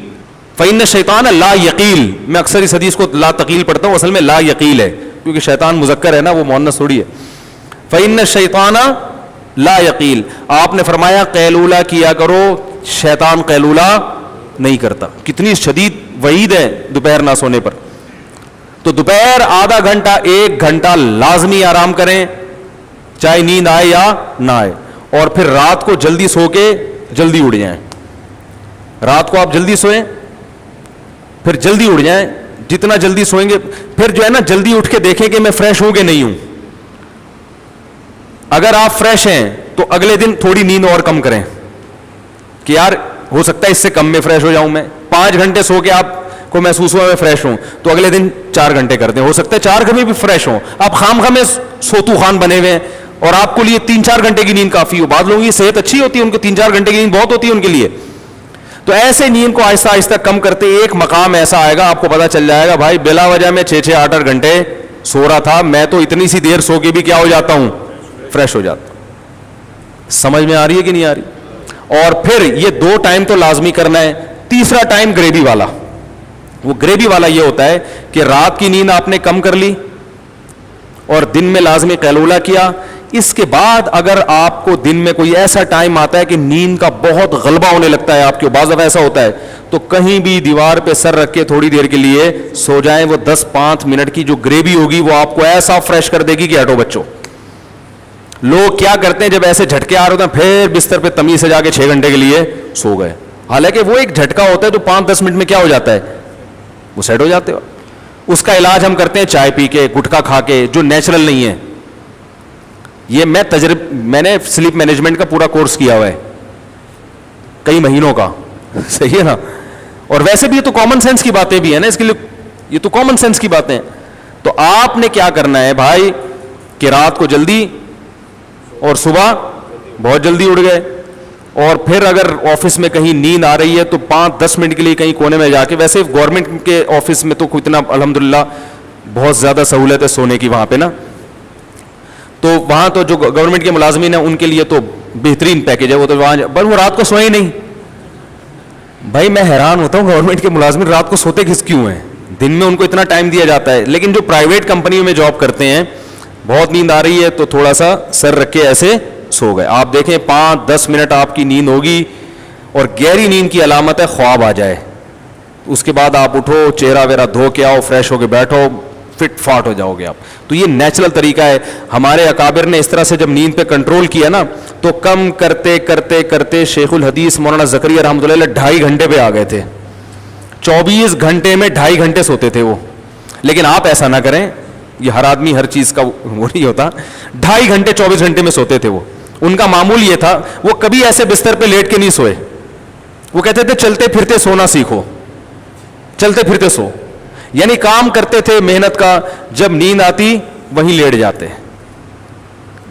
فإن الشیطان لا یقیل. میں اکثر اس حدیث کو لا تقیل پڑھتا ہوں, اصل میں لا یقیل ہے کیونکہ شیطان مذکر ہے نا, وہ مؤنث تھوڑی ہے. فإن الشیطان لا یقیل. آپ نے فرمایا قیلولہ کیا کرو, شیطان قیلولہ نہیں کرتا. کتنی شدید وعید ہے دوپہر نہ سونے پر. تو دوپہر آدھا گھنٹہ 1 گھنٹہ لازمی آرام کریں, چاہے نیند آئے یا نہ آئے. اور پھر رات کو جلدی سو کے جلدی اٹھ جائیں. رات کو آپ جلدی سوئیں, پھر جلدی اٹھ جائیں. جتنا جلدی سوئیں گے پھر جو ہے نا جلدی اٹھ کے دیکھیں کہ میں فریش ہوں کہ نہیں ہوں. اگر آپ فریش ہیں تو اگلے دن تھوڑی نیند اور کم کریں کہ یار ہو سکتا ہے اس سے کم میں فریش ہو جاؤں. میں 5 گھنٹے سو کے آپ کو محسوس ہوا میں فریش ہوں تو اگلے دن 4 گھنٹے کر دیں, ہو سکتا ہے 4 گھنٹے بھی فریش ہوں. آپ خام خامے سوتو خان بنے ہوئے ہیں اور آپ کو لیے 3-4 گھنٹے کی نیند کافی ہو. بعض لوگوں کی صحت اچھی ہوتی ہے, ان کو 3-4 گھنٹے کی نیند بہت ہوتی ہے ان کے لیے. تو ایسے نیند کو آہستہ آہستہ کم کرتے ایک مقام ایسا آئے گا آپ کو پتا چل جائے گا بھائی بلا وجہ میں 6-8 گھنٹے سو رہا تھا, میں تو اتنی سی دیر سو کے بھی کیا ہو جاتا ہوں, فریش ہو جاتا ہوں. سمجھ میں آ رہی ہے کہ نہیں آ رہی؟ اور پھر یہ 2 ٹائم تو لازمی کرنا ہے. تیسرا ٹائم گریوی والا. وہ گریوی والا یہ ہوتا ہے کہ رات کی نیند آپ نے کم کر لی اور دن میں لازمی قیلولہ کیا. اس کے بعد اگر آپ کو دن میں کوئی ایسا ٹائم آتا ہے کہ نیند کا بہت غلبہ ہونے لگتا ہے آپ کے, بعض دفعہ ایسا ہوتا ہے, تو کہیں بھی دیوار پہ سر رکھ کے تھوڑی دیر کے لیے سو جائیں. وہ 10-5 منٹ کی جو گریوی ہوگی وہ آپ کو ایسا فریش کر دے گی کہ ہٹو بچوں. لوگ کیا کرتے ہیں جب ایسے جھٹکے آ رہے ہوتے ہیں پھر بستر پہ تمیز سے جا کے 6 گھنٹے کے لیے سو گئے, حالانکہ وہ ایک جھٹکا ہوتا ہے جو 5-10 منٹ میں کیا ہو جاتا ہے, وہ سیٹ ہو جاتے ہو. اس کا علاج ہم کرتے ہیں چائے پی کے, گٹکا کھا کے, جو نیچرل نہیں ہے. یہ میں نے سلیپ مینجمنٹ کا پورا کورس کیا ہوا ہے کئی مہینوں کا, صحیح ہے نا. اور ویسے بھی یہ تو کامن سینس کی باتیں بھی ہیں نا, اس کے لیے یہ تو کامن سینس کی باتیں ہیں. تو آپ نے کیا کرنا ہے بھائی کہ رات کو جلدی اور صبح بہت جلدی اٹھ گئے, اور پھر اگر آفس میں کہیں نیند آ رہی ہے تو 5-10 منٹ کے لیے کہیں کونے میں جا کے, ویسے گورنمنٹ کے آفس میں تو اتنا الحمدللہ بہت زیادہ سہولت ہے سونے کی وہاں پہ نا, تو وہاں تو جو گورنمنٹ کے ملازمین ہیں ان کے لیے تو بہترین پیکیج ہے. وہ تو وہاں بس وہ رات کو سوئے ہی نہیں. بھائی میں حیران ہوتا ہوں گورنمنٹ کے ملازمین رات کو سوتے کیوں ہیں, دن میں ان کو اتنا ٹائم دیا جاتا ہے. لیکن جو پرائیویٹ کمپنیوں میں جاب کرتے ہیں, بہت نیند آ رہی ہے تو تھوڑا سا سر رکھ کے ایسے سو گئے. آپ دیکھیں 5-10 منٹ آپ کی نیند ہوگی, اور گہری نیند کی علامت ہے خواب آ جائے. اس کے بعد آپ اٹھو, چہرہ ویرہ دھو کے آؤ, فریش ہو کے بیٹھو, فٹ فاٹ ہو جاؤ گے آپ. تو یہ نیچرل طریقہ ہے. ہمارے اکابر نے اس طرح سے جب نیند پہ کنٹرول کیا نا, تو کم کرتے کرتے کرتے شیخ الحدیث مولانا زکریا رحمۃ اللہ علیہ 2.5 گھنٹے پہ آ گئے تھے. 24 گھنٹے میں 2.5 گھنٹے سوتے تھے وہ. لیکن آپ ایسا نہ کریں, یہ ہر آدمی ہر چیز کا وہ نہیں ہوتا. 2.5 گھنٹے 24 گھنٹے میں سوتے تھے وہ. ان کا معمول یہ تھا, وہ کبھی ایسے بستر پہ لیٹ کے نہیں سوئے. وہ کہتے تھے چلتے پھرتے سونا سیکھو, چلتے پھرتے سو. یعنی کام کرتے تھے محنت کا, جب نیند آتی وہیں لیٹ جاتے.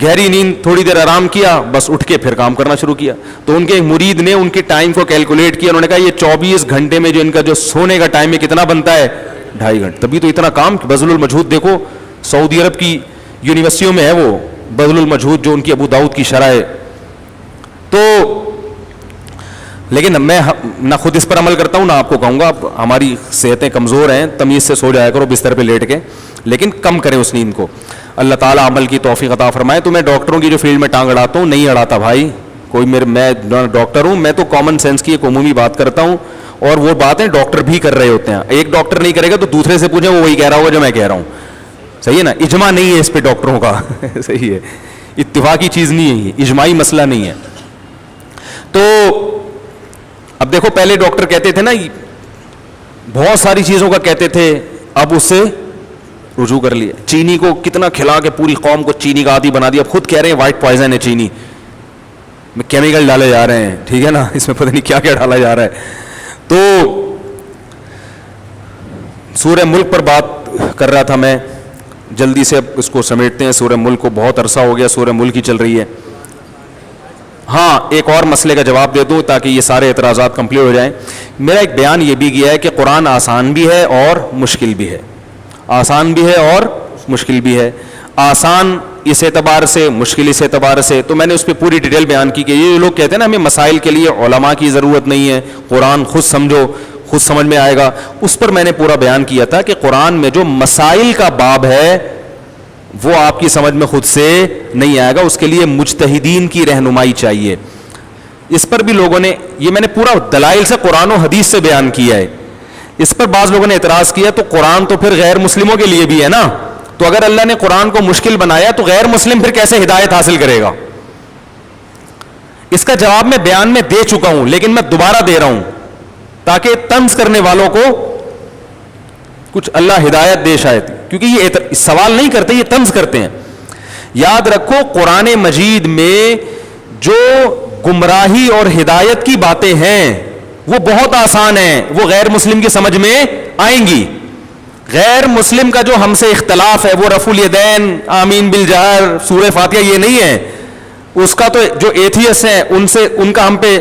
گہری نیند, تھوڑی دیر آرام کیا, بس اٹھ کے پھر کام کرنا شروع کیا. تو ان کے ایک مرید نے ان کے ٹائم کو کیلکولیٹ کیا, انہوں نے کہا یہ 24 گھنٹے میں جو ان کا جو سونے کا ٹائم ہے کتنا بنتا ہے, 2.5 گھنٹے. تبھی تو اتنا کام. بذل المجہود دیکھو, سعودی عرب کی یونیورسٹیوں میں ہے وہ بذل المجہود, جو ان کی ابو داؤد کی شرح ہے. تو لیکن میں نہ خود اس پر عمل کرتا ہوں نہ آپ کو کہوں گا. ہماری صحتیں کمزور ہیں, تمیز سے سو جایا کرو بستر پہ لیٹ کے, لیکن کم کریں اس نیند کو. اللہ تعالیٰ عمل کی توفیق عطا فرمائے. تو میں ڈاکٹروں کی جو فیلڈ میں ٹانگ اڑاتا ہوں, نہیں اڑاتا بھائی کوئی. میں ڈاکٹر ہوں, میں تو کامن سینس کی ایک عمومی بات کرتا ہوں, اور وہ باتیں ڈاکٹر بھی کر رہے ہوتے ہیں. ایک ڈاکٹر نہیں کرے گا تو دوسرے سے پوچھیں, وہ وہی کہہ رہا ہوگا جو میں کہہ رہا ہوں. صحیح ہے نا. اجماع نہیں ہے اس پہ ڈاکٹروں کا. صحیح ہے, اتفاقی چیز نہیں ہے یہ, اجماعی مسئلہ نہیں ہے. تو اب دیکھو, پہلے ڈاکٹر کہتے تھے نا, بہت ساری چیزوں کا کہتے تھے, اب اس سے رجوع کر لیا. چینی کو کتنا کھلا کے پوری قوم کو چینی کا عادی بنا دیا. اب خود کہہ رہے ہیں وائٹ پوائزن ہے چینی, میں کیمیکل ڈالے جا رہے ہیں. ٹھیک ہے نا, اس میں پتہ نہیں کیا کیا ڈالا جا رہا ہے. تو سورہ ملک پر بات کر رہا تھا میں, جلدی سے اب اس کو سمیٹتے ہیں. سورہ ملک کو بہت عرصہ ہو گیا سورہ ملک ہی چل رہی ہے. ہاں, ایک اور مسئلے کا جواب دے دوں تاکہ یہ سارے اعتراضات کمپلیٹ ہو جائیں. میرا ایک بیان یہ بھی گیا ہے کہ قرآن آسان بھی ہے اور مشکل بھی ہے. آسان بھی ہے اور مشکل بھی ہے. آسان اس اعتبار سے, مشکل اس اعتبار سے. تو میں نے اس پہ پوری ڈیٹیل بیان کی کہ یہ لوگ کہتے ہیں نا ہمیں مسائل کے لیے علماء کی ضرورت نہیں ہے, قرآن خود سمجھو, خود سمجھ میں آئے گا. اس پر میں نے پورا بیان کیا تھا کہ قرآن میں جو مسائل کا باب ہے وہ آپ کی سمجھ میں خود سے نہیں آئے گا, اس کے لیے مجتہدین کی رہنمائی چاہیے. اس پر بھی لوگوں نے, یہ میں نے پورا دلائل سے قرآن و حدیث سے بیان کیا ہے. اس پر بعض لوگوں نے اعتراض کیا تو قرآن تو پھر غیر مسلموں کے لیے بھی ہے نا, تو اگر اللہ نے قرآن کو مشکل بنایا تو غیر مسلم پھر کیسے ہدایت حاصل کرے گا؟ اس کا جواب میں بیان میں دے چکا ہوں, لیکن میں دوبارہ دے رہا ہوں تاکہ طنز کرنے والوں کو کچھ اللہ ہدایت دے شاید, کیونکہ یہ سوال نہیں کرتے, یہ طنز کرتے ہیں. یاد رکھو, قرآن مجید میں جو گمراہی اور ہدایت کی باتیں ہیں وہ بہت آسان ہیں, وہ غیر مسلم کی سمجھ میں آئیں گی. غیر مسلم کا جو ہم سے اختلاف ہے وہ رفع الیدین, آمین بالجہر, سورہ فاتحہ, یہ نہیں ہے. اس کا تو جو ایتھیسٹ ہیں ان سے, ان کا ہم پہ,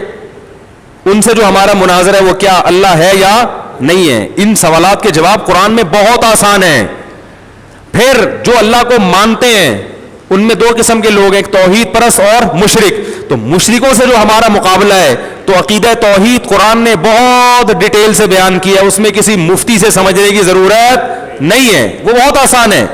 ان سے جو ہمارا مناظرہ ہے وہ کیا اللہ ہے یا نہیں ہے, ان سوالات کے جواب قرآن میں بہت آسان ہیں. پھر جو اللہ کو مانتے ہیں ان میں 2 قسم کے لوگ ہیں, ایک توحید پرست اور مشرک. تو مشرکوں سے جو ہمارا مقابلہ ہے تو عقیدہ توحید قرآن نے بہت ڈیٹیل سے بیان کیا ہے, اس میں کسی مفتی سے سمجھنے کی ضرورت نہیں ہے, وہ بہت آسان ہے.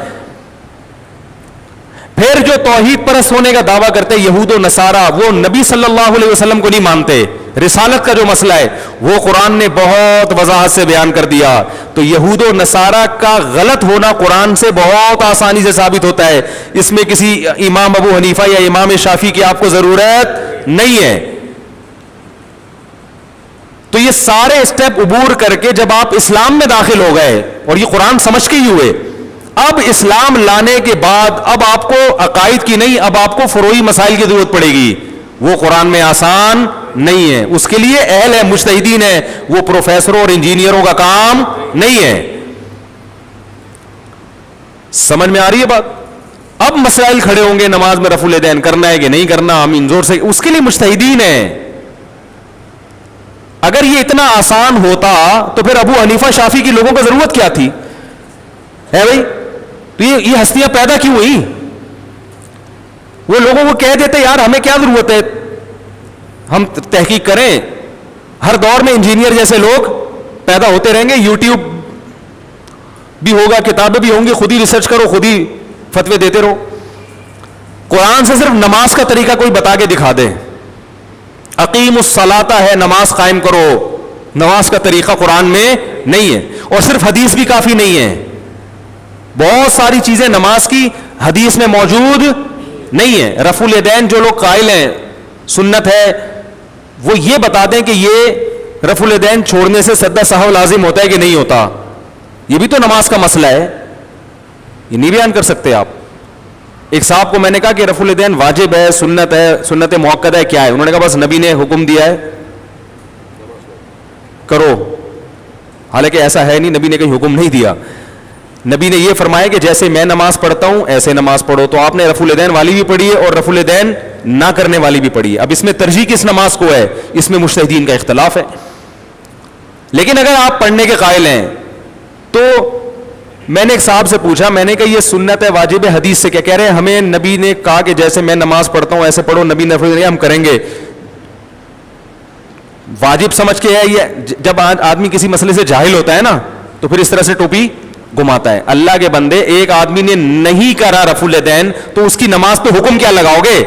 پھر جو توحید پرست ہونے کا دعویٰ کرتے یہود و نصارہ, وہ نبی صلی اللہ علیہ وسلم کو نہیں مانتے. رسالت کا جو مسئلہ ہے وہ قرآن نے بہت وضاحت سے بیان کر دیا. تو یہود و نصارہ کا غلط ہونا قرآن سے بہت آسانی سے ثابت ہوتا ہے, اس میں کسی امام ابو حنیفہ یا امام شافعی کی آپ کو ضرورت نہیں ہے. تو یہ سارے اسٹیپ عبور کر کے جب آپ اسلام میں داخل ہو گئے, اور یہ قرآن سمجھ کے ہی ہوئے, اب اسلام لانے کے بعد اب آپ کو عقائد کی نہیں, اب آپ کو فروعی مسائل کی ضرورت پڑے گی. وہ قرآن میں آسان نہیں ہے, اس کے لیے اہل ہے, مجتہدین ہے, وہ پروفیسروں اور انجینئروں کا کام نہیں ہے. سمجھ میں آ رہی ہے بات؟ اب مسائل کھڑے ہوں گے, نماز میں رفع الیدین کرنا ہے کہ نہیں کرنا, آمین زور سے, اس کے لیے مجتہدین ہیں. اگر یہ اتنا آسان ہوتا تو پھر ابو حنیفہ شافعی کی لوگوں کو ضرورت کیا تھی ہے بھائی؟ تو یہ ہستیاں پیدا کیوں ہوئی؟ وہ لوگوں کو کہہ دیتے یار ہمیں کیا ضرورت ہے, ہم تحقیق کریں. ہر دور میں انجینئر جیسے لوگ پیدا ہوتے رہیں گے, یوٹیوب بھی ہوگا, کتابیں بھی ہوں گی, خود ہی ریسرچ کرو, خود ہی فتوے دیتے رہو. قرآن سے صرف نماز کا طریقہ کوئی بتا کے دکھا دے, اقیم الصلاۃ ہے, نماز قائم کرو, نماز کا طریقہ قرآن میں نہیں ہے. اور صرف حدیث بھی کافی نہیں ہے, بہت ساری چیزیں نماز کی حدیث میں موجود نہیں ہے. رفع الیدین جو لوگ قائل ہیں سنت ہے, وہ یہ بتا دیں کہ یہ رفع الیدین چھوڑنے سے سجدہ سہو لازم ہوتا ہے کہ نہیں ہوتا. یہ بھی تو نماز کا مسئلہ ہے, یہ نہیں بیان کر سکتے آپ. ایک صاحب کو میں نے کہا کہ رفع الیدین واجب ہے, سنت ہے, سنت موقدہ ہے, کیا ہے؟ انہوں نے کہا بس نبی نے حکم دیا ہے کرو. حالانکہ ایسا ہے نہیں, نبی نے کوئی حکم نہیں دیا. نبی نے یہ فرمایا کہ جیسے میں نماز پڑھتا ہوں ایسے نماز پڑھو. تو آپ نے رفع الیدین والی بھی پڑھی ہے اور رفع الیدین نہ کرنے والی بھی پڑھی ہے. اب اس میں ترجیح کس نماز کو ہے, اس میں مجتہدین کا اختلاف ہے. لیکن اگر آپ پڑھنے کے قائل ہیں تو میں نے ایک صاحب سے پوچھا, میں نے کہا یہ سنت ہے واجب ہے حدیث سے کیا کہہ رہے ہیں؟ ہمیں نبی نے کہا کہ جیسے میں نماز پڑھتا ہوں ایسے پڑھو, نبی نے فرمایا ہم کریں گے. واجب سمجھ کے ہے یہ. جب آدمی کسی مسئلے سے جاہل ہوتا ہے نا تو پھر اس طرح سے ٹوپی گھماتا ہے. اللہ کے بندے, ایک آدمی نے نہیں کرا رفع الیدین تو اس کی نماز پہ حکم کیا لگاؤ گے؟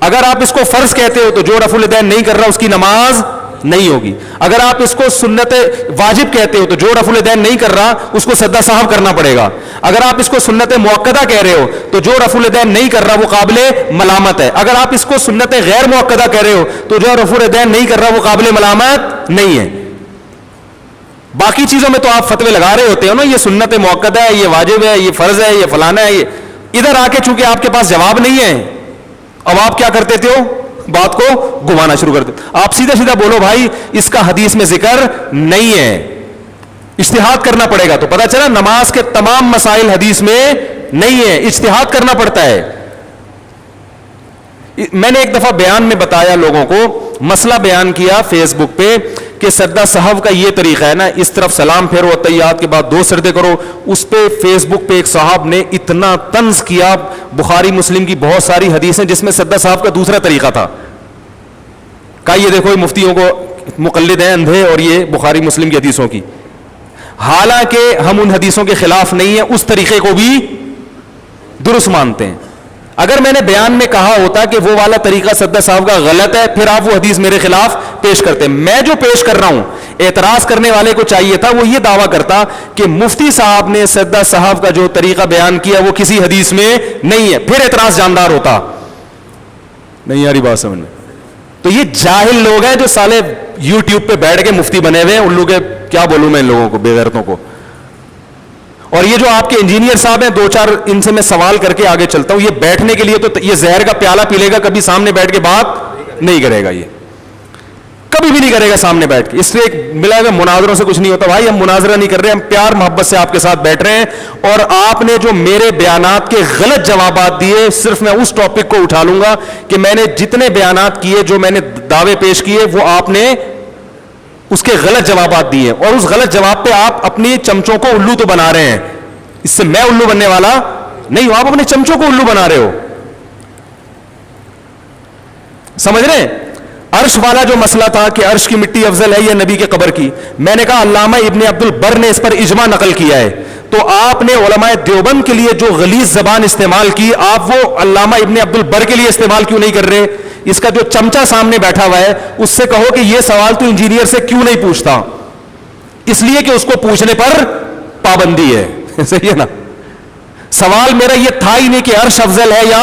اگر آپ اس کو فرض کہتے ہو تو جو رفع الیدین نہیں کر رہا اس کی نماز نہیں ہوگی. اگر آپ اس کو سنت واجب کہتے ہو تو جو رفع الیدین نہیں کر رہا اس کو سجدہ سہو کرنا پڑے گا. اگر آپ اس کو سنت موقدہ کہہ رہے ہو تو جو رفع الیدین نہیں کر رہا وہ قابل ملامت ہے. اگر آپ اس کو سنت غیر موقدہ کہہ رہے ہو تو جو رفع الیدین نہیں کر رہا وہ قابل ملامت نہیں ہے. باقی چیزوں میں تو آپ فتوے لگا رہے ہوتے ہو نا, یہ سنت موقدہ ہے, یہ واجب ہے, یہ فرض ہے, یہ فلانا ہے. یہ ادھر آ کے چونکہ آپ کے پاس جواب نہیں ہے, اب آپ کیا کرتے تھے, بات کو گھمانا شروع کر دیں. آپ سیدھا سیدھا بولو بھائی اس کا حدیث میں ذکر نہیں ہے, اجتہاد کرنا پڑے گا. تو پتہ چلا نماز کے تمام مسائل حدیث میں نہیں ہے, اجتہاد کرنا پڑتا ہے. میں نے ایک دفعہ بیان میں بتایا لوگوں کو, مسئلہ بیان کیا فیس بک پہ کہ سجدہ سہو کا یہ طریقہ ہے نا, اس طرف سلام پھیرو, تحیات کے بعد 2 سجدے کرو. اس پہ فیس بک پہ ایک صاحب نے اتنا طنز کیا, بخاری مسلم کی بہت ساری حدیثیں جس میں سجدہ سہو کا دوسرا طریقہ تھا. کہا یہ دیکھو مفتیوں کو مقلد ہیں اندھے, اور یہ بخاری مسلم کی حدیثوں کی. حالانکہ ہم ان حدیثوں کے خلاف نہیں ہیں, اس طریقے کو بھی درست مانتے ہیں. اگر میں نے بیان میں کہا ہوتا کہ وہ والا طریقہ سجدہ سہو کا غلط ہے, پھر آپ وہ حدیث میرے خلاف پیش کرتے. میں جو پیش کر رہا ہوں, اعتراض کرنے والے کو چاہیے تھا وہ یہ دعویٰ کرتا کہ مفتی صاحب نے سجدہ سہو کا جو طریقہ بیان کیا وہ کسی حدیث میں نہیں ہے, پھر اعتراض جاندار ہوتا. نہیں آ رہی بات سمجھ میں؟ تو یہ جاہل لوگ ہیں جو سالے یوٹیوب پہ بیٹھ کے مفتی بنے ہوئے ہیں. الو کے کیا بولوں میں ان لوگوں کو, بے غیرتوں کو. اور یہ جو آپ کے انجینئر صاحب ہیں, 2-4 ان سے میں سوال کر کے آگے چلتا ہوں. یہ بیٹھنے کے لیے تو یہ زہر کا پیالہ پی لے گا, کبھی سامنے بیٹھ کے بات نہیں کرے گا. یہ کبھی بھی نہیں کرے گا سامنے بیٹھ کے. اس لیے ملا ہے مناظروں سے کچھ نہیں ہوتا بھائی, ہم مناظرہ نہیں کر رہے, ہم پیار محبت سے آپ کے ساتھ بیٹھ رہے ہیں. اور آپ نے جو میرے بیانات کے غلط جوابات دیے, صرف میں اس ٹاپک کو اٹھا لوں گا کہ میں نے جتنے بیانات کیے, جو میں نے دعوے پیش کیے, وہ آپ نے اس کے غلط جوابات دیے. اور اس غلط جواب پہ آپ اپنی چمچوں کو الو تو بنا رہے ہیں. اس سے میں الو بننے والا نہیں ہوں, آپ اپنے چمچوں کو الو بنا رہے ہو. سمجھ رہے ہیں؟ عرش والا جو مسئلہ تھا کہ عرش کی مٹی افضل ہے یا نبی کے قبر کی، میں نے کہا علامہ ابن عبد البر نے اس پر اجماع نقل کیا ہے، تو آپ نے علماء دیوبند کے لیے جو غلیظ زبان استعمال کی آپ وہ علامہ ابن عبد البر کے لیے استعمال کیوں نہیں کر رہے؟ اس کا جو چمچا سامنے بیٹھا ہوا ہے اس سے کہو کہ یہ سوال تو انجینئر سے کیوں نہیں پوچھتا؟ اس لیے کہ اس کو پوچھنے پر پابندی ہے. صحیح ہے نا؟ سوال میرا یہ تھا ہی نہیں کہ عرش افضل ہے یا،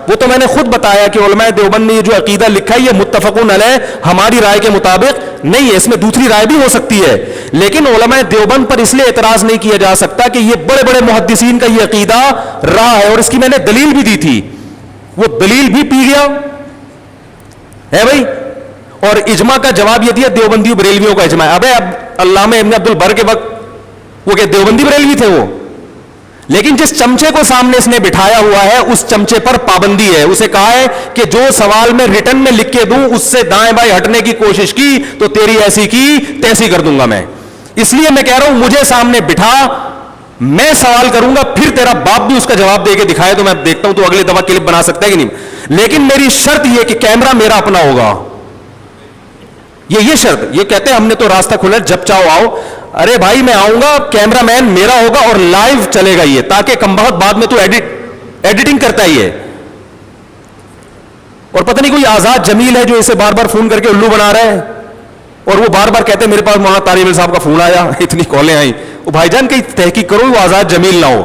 وہ تو میں نے خود بتایا کہ علماء دیوبند نے یہ جو عقیدہ لکھا ہے یہ متفقون علیہ ہماری رائے کے مطابق نہیں ہے، اس میں دوسری رائے بھی ہو سکتی ہے، لیکن علماء دیوبند پر اس لیے اعتراض نہیں کیا جا سکتا کہ یہ بڑے بڑے محدثین کا یہ عقیدہ رہا ہے، اور اس کی میں نے دلیل بھی دی تھی، وہ دلیل بھی پی گیا ہے بھائی. اور اجماع کا جواب یہ دیا دیوبندی بریلویوں کا اجماع. ابے اب علامہ ابن عبد البر کے وقت وہ کہ دیوبندی بریلوی تھے وہ، لیکن جس چمچے کو سامنے اس نے بٹھایا ہوا ہے اس چمچے پر پابندی ہے. اسے کہا ہے کہ جو سوال میں ریٹن میں لکھ کے دوں اس سے دائیں بائیں ہٹنے کی کوشش کی تو تیری ایسی کی تیسی کر دوں گا میں. اس لیے میں کہہ رہا ہوں مجھے سامنے بٹھا، میں سوال کروں گا، پھر تیرا باپ بھی اس کا جواب دے کے دکھائے تو میں دیکھتا ہوں تو اگلی دفعہ کلپ بنا سکتا ہے کہ نہیں. لیکن میری شرط یہ کہ کیمرہ میرا اپنا ہوگا، یہ شرط. یہ کہتے ہیں ہم نے تو راستہ کھولا جب چاہو آؤ. ارے بھائی میں آؤں گا، کیمرہ مین میرا ہوگا اور لائیو چلے گا یہ، تاکہ کم بہت بعد میں تو ایڈیٹنگ کرتا ہی ہے. اور پتہ نہیں کوئی آزاد جمیل ہے جو اسے بار بار فون کر کے الو بنا رہا ہے، اور وہ بار بار کہتے ہیں میرے پاس مولانا طارق جمیل صاحب کا فون آیا، اتنی کالیں آئیں. وہ بھائی جان کہیں تحقیق کرو وہ آزاد جمیل نہ ہو،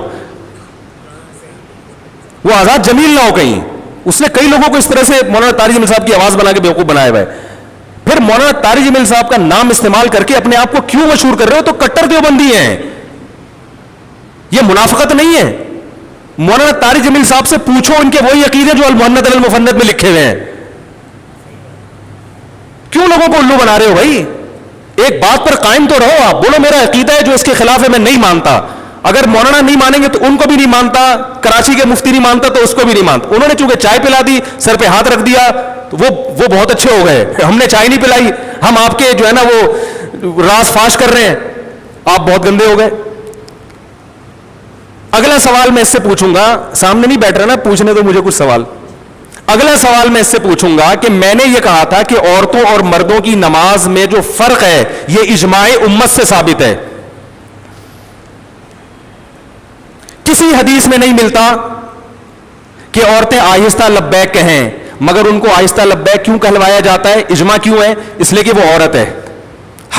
وہ آزاد جمیل نہ ہو کہیں. اس نے کئی لوگوں کو اس طرح سے مولانا طارق جمیل صاحب کی آواز بنا کے بیوقوف بنایا ہوا ہے. پھر مولانا طارق جمیل صاحب کا نام استعمال کر کے اپنے آپ کو کیوں مشہور کر رہے ہو؟ تو کٹر دیوبندی ہیں، یہ منافقت نہیں ہے. مولانا طارق جمیل صاحب سے پوچھو ان کے وہی عقیدے جو المحند المفند میں لکھے ہوئے ہیں. کیوں لوگوں کو الو بنا رہے ہو بھائی؟ ایک بات پر قائم تو رہو. آپ بولو میرا عقیدہ ہے جو اس کے خلاف ہے میں نہیں مانتا. اگر مولانا نہیں مانیں گے تو ان کو بھی نہیں مانتا، کراچی کے مفتی نہیں مانتا تو اس کو بھی نہیں مانتا. انہوں نے چونکہ چائے پلا دی، سر پہ ہاتھ رکھ دیا تو وہ بہت اچھے ہو گئے. ہم نے چائے نہیں پلائی، ہم آپ کے جو ہے نا وہ راز فاش کر رہے ہیں، آپ بہت گندے ہو گئے. اگلا سوال میں اس سے پوچھوں گا، سامنے نہیں بیٹھ رہا نا، پوچھنے دو مجھے کچھ سوال. اگلا سوال میں اس سے پوچھوں گا کہ میں نے یہ کہا تھا کہ عورتوں اور مردوں کی نماز میں جو فرق ہے یہ اجماع امت سے ثابت ہے. کسی حدیث میں نہیں ملتا کہ عورتیں آہستہ لبیک کہیں، مگر ان کو آہستہ لبیک کیوں کہلوایا جاتا ہے؟ اجماع کیوں ہے؟ اس لیے کہ وہ عورت ہے،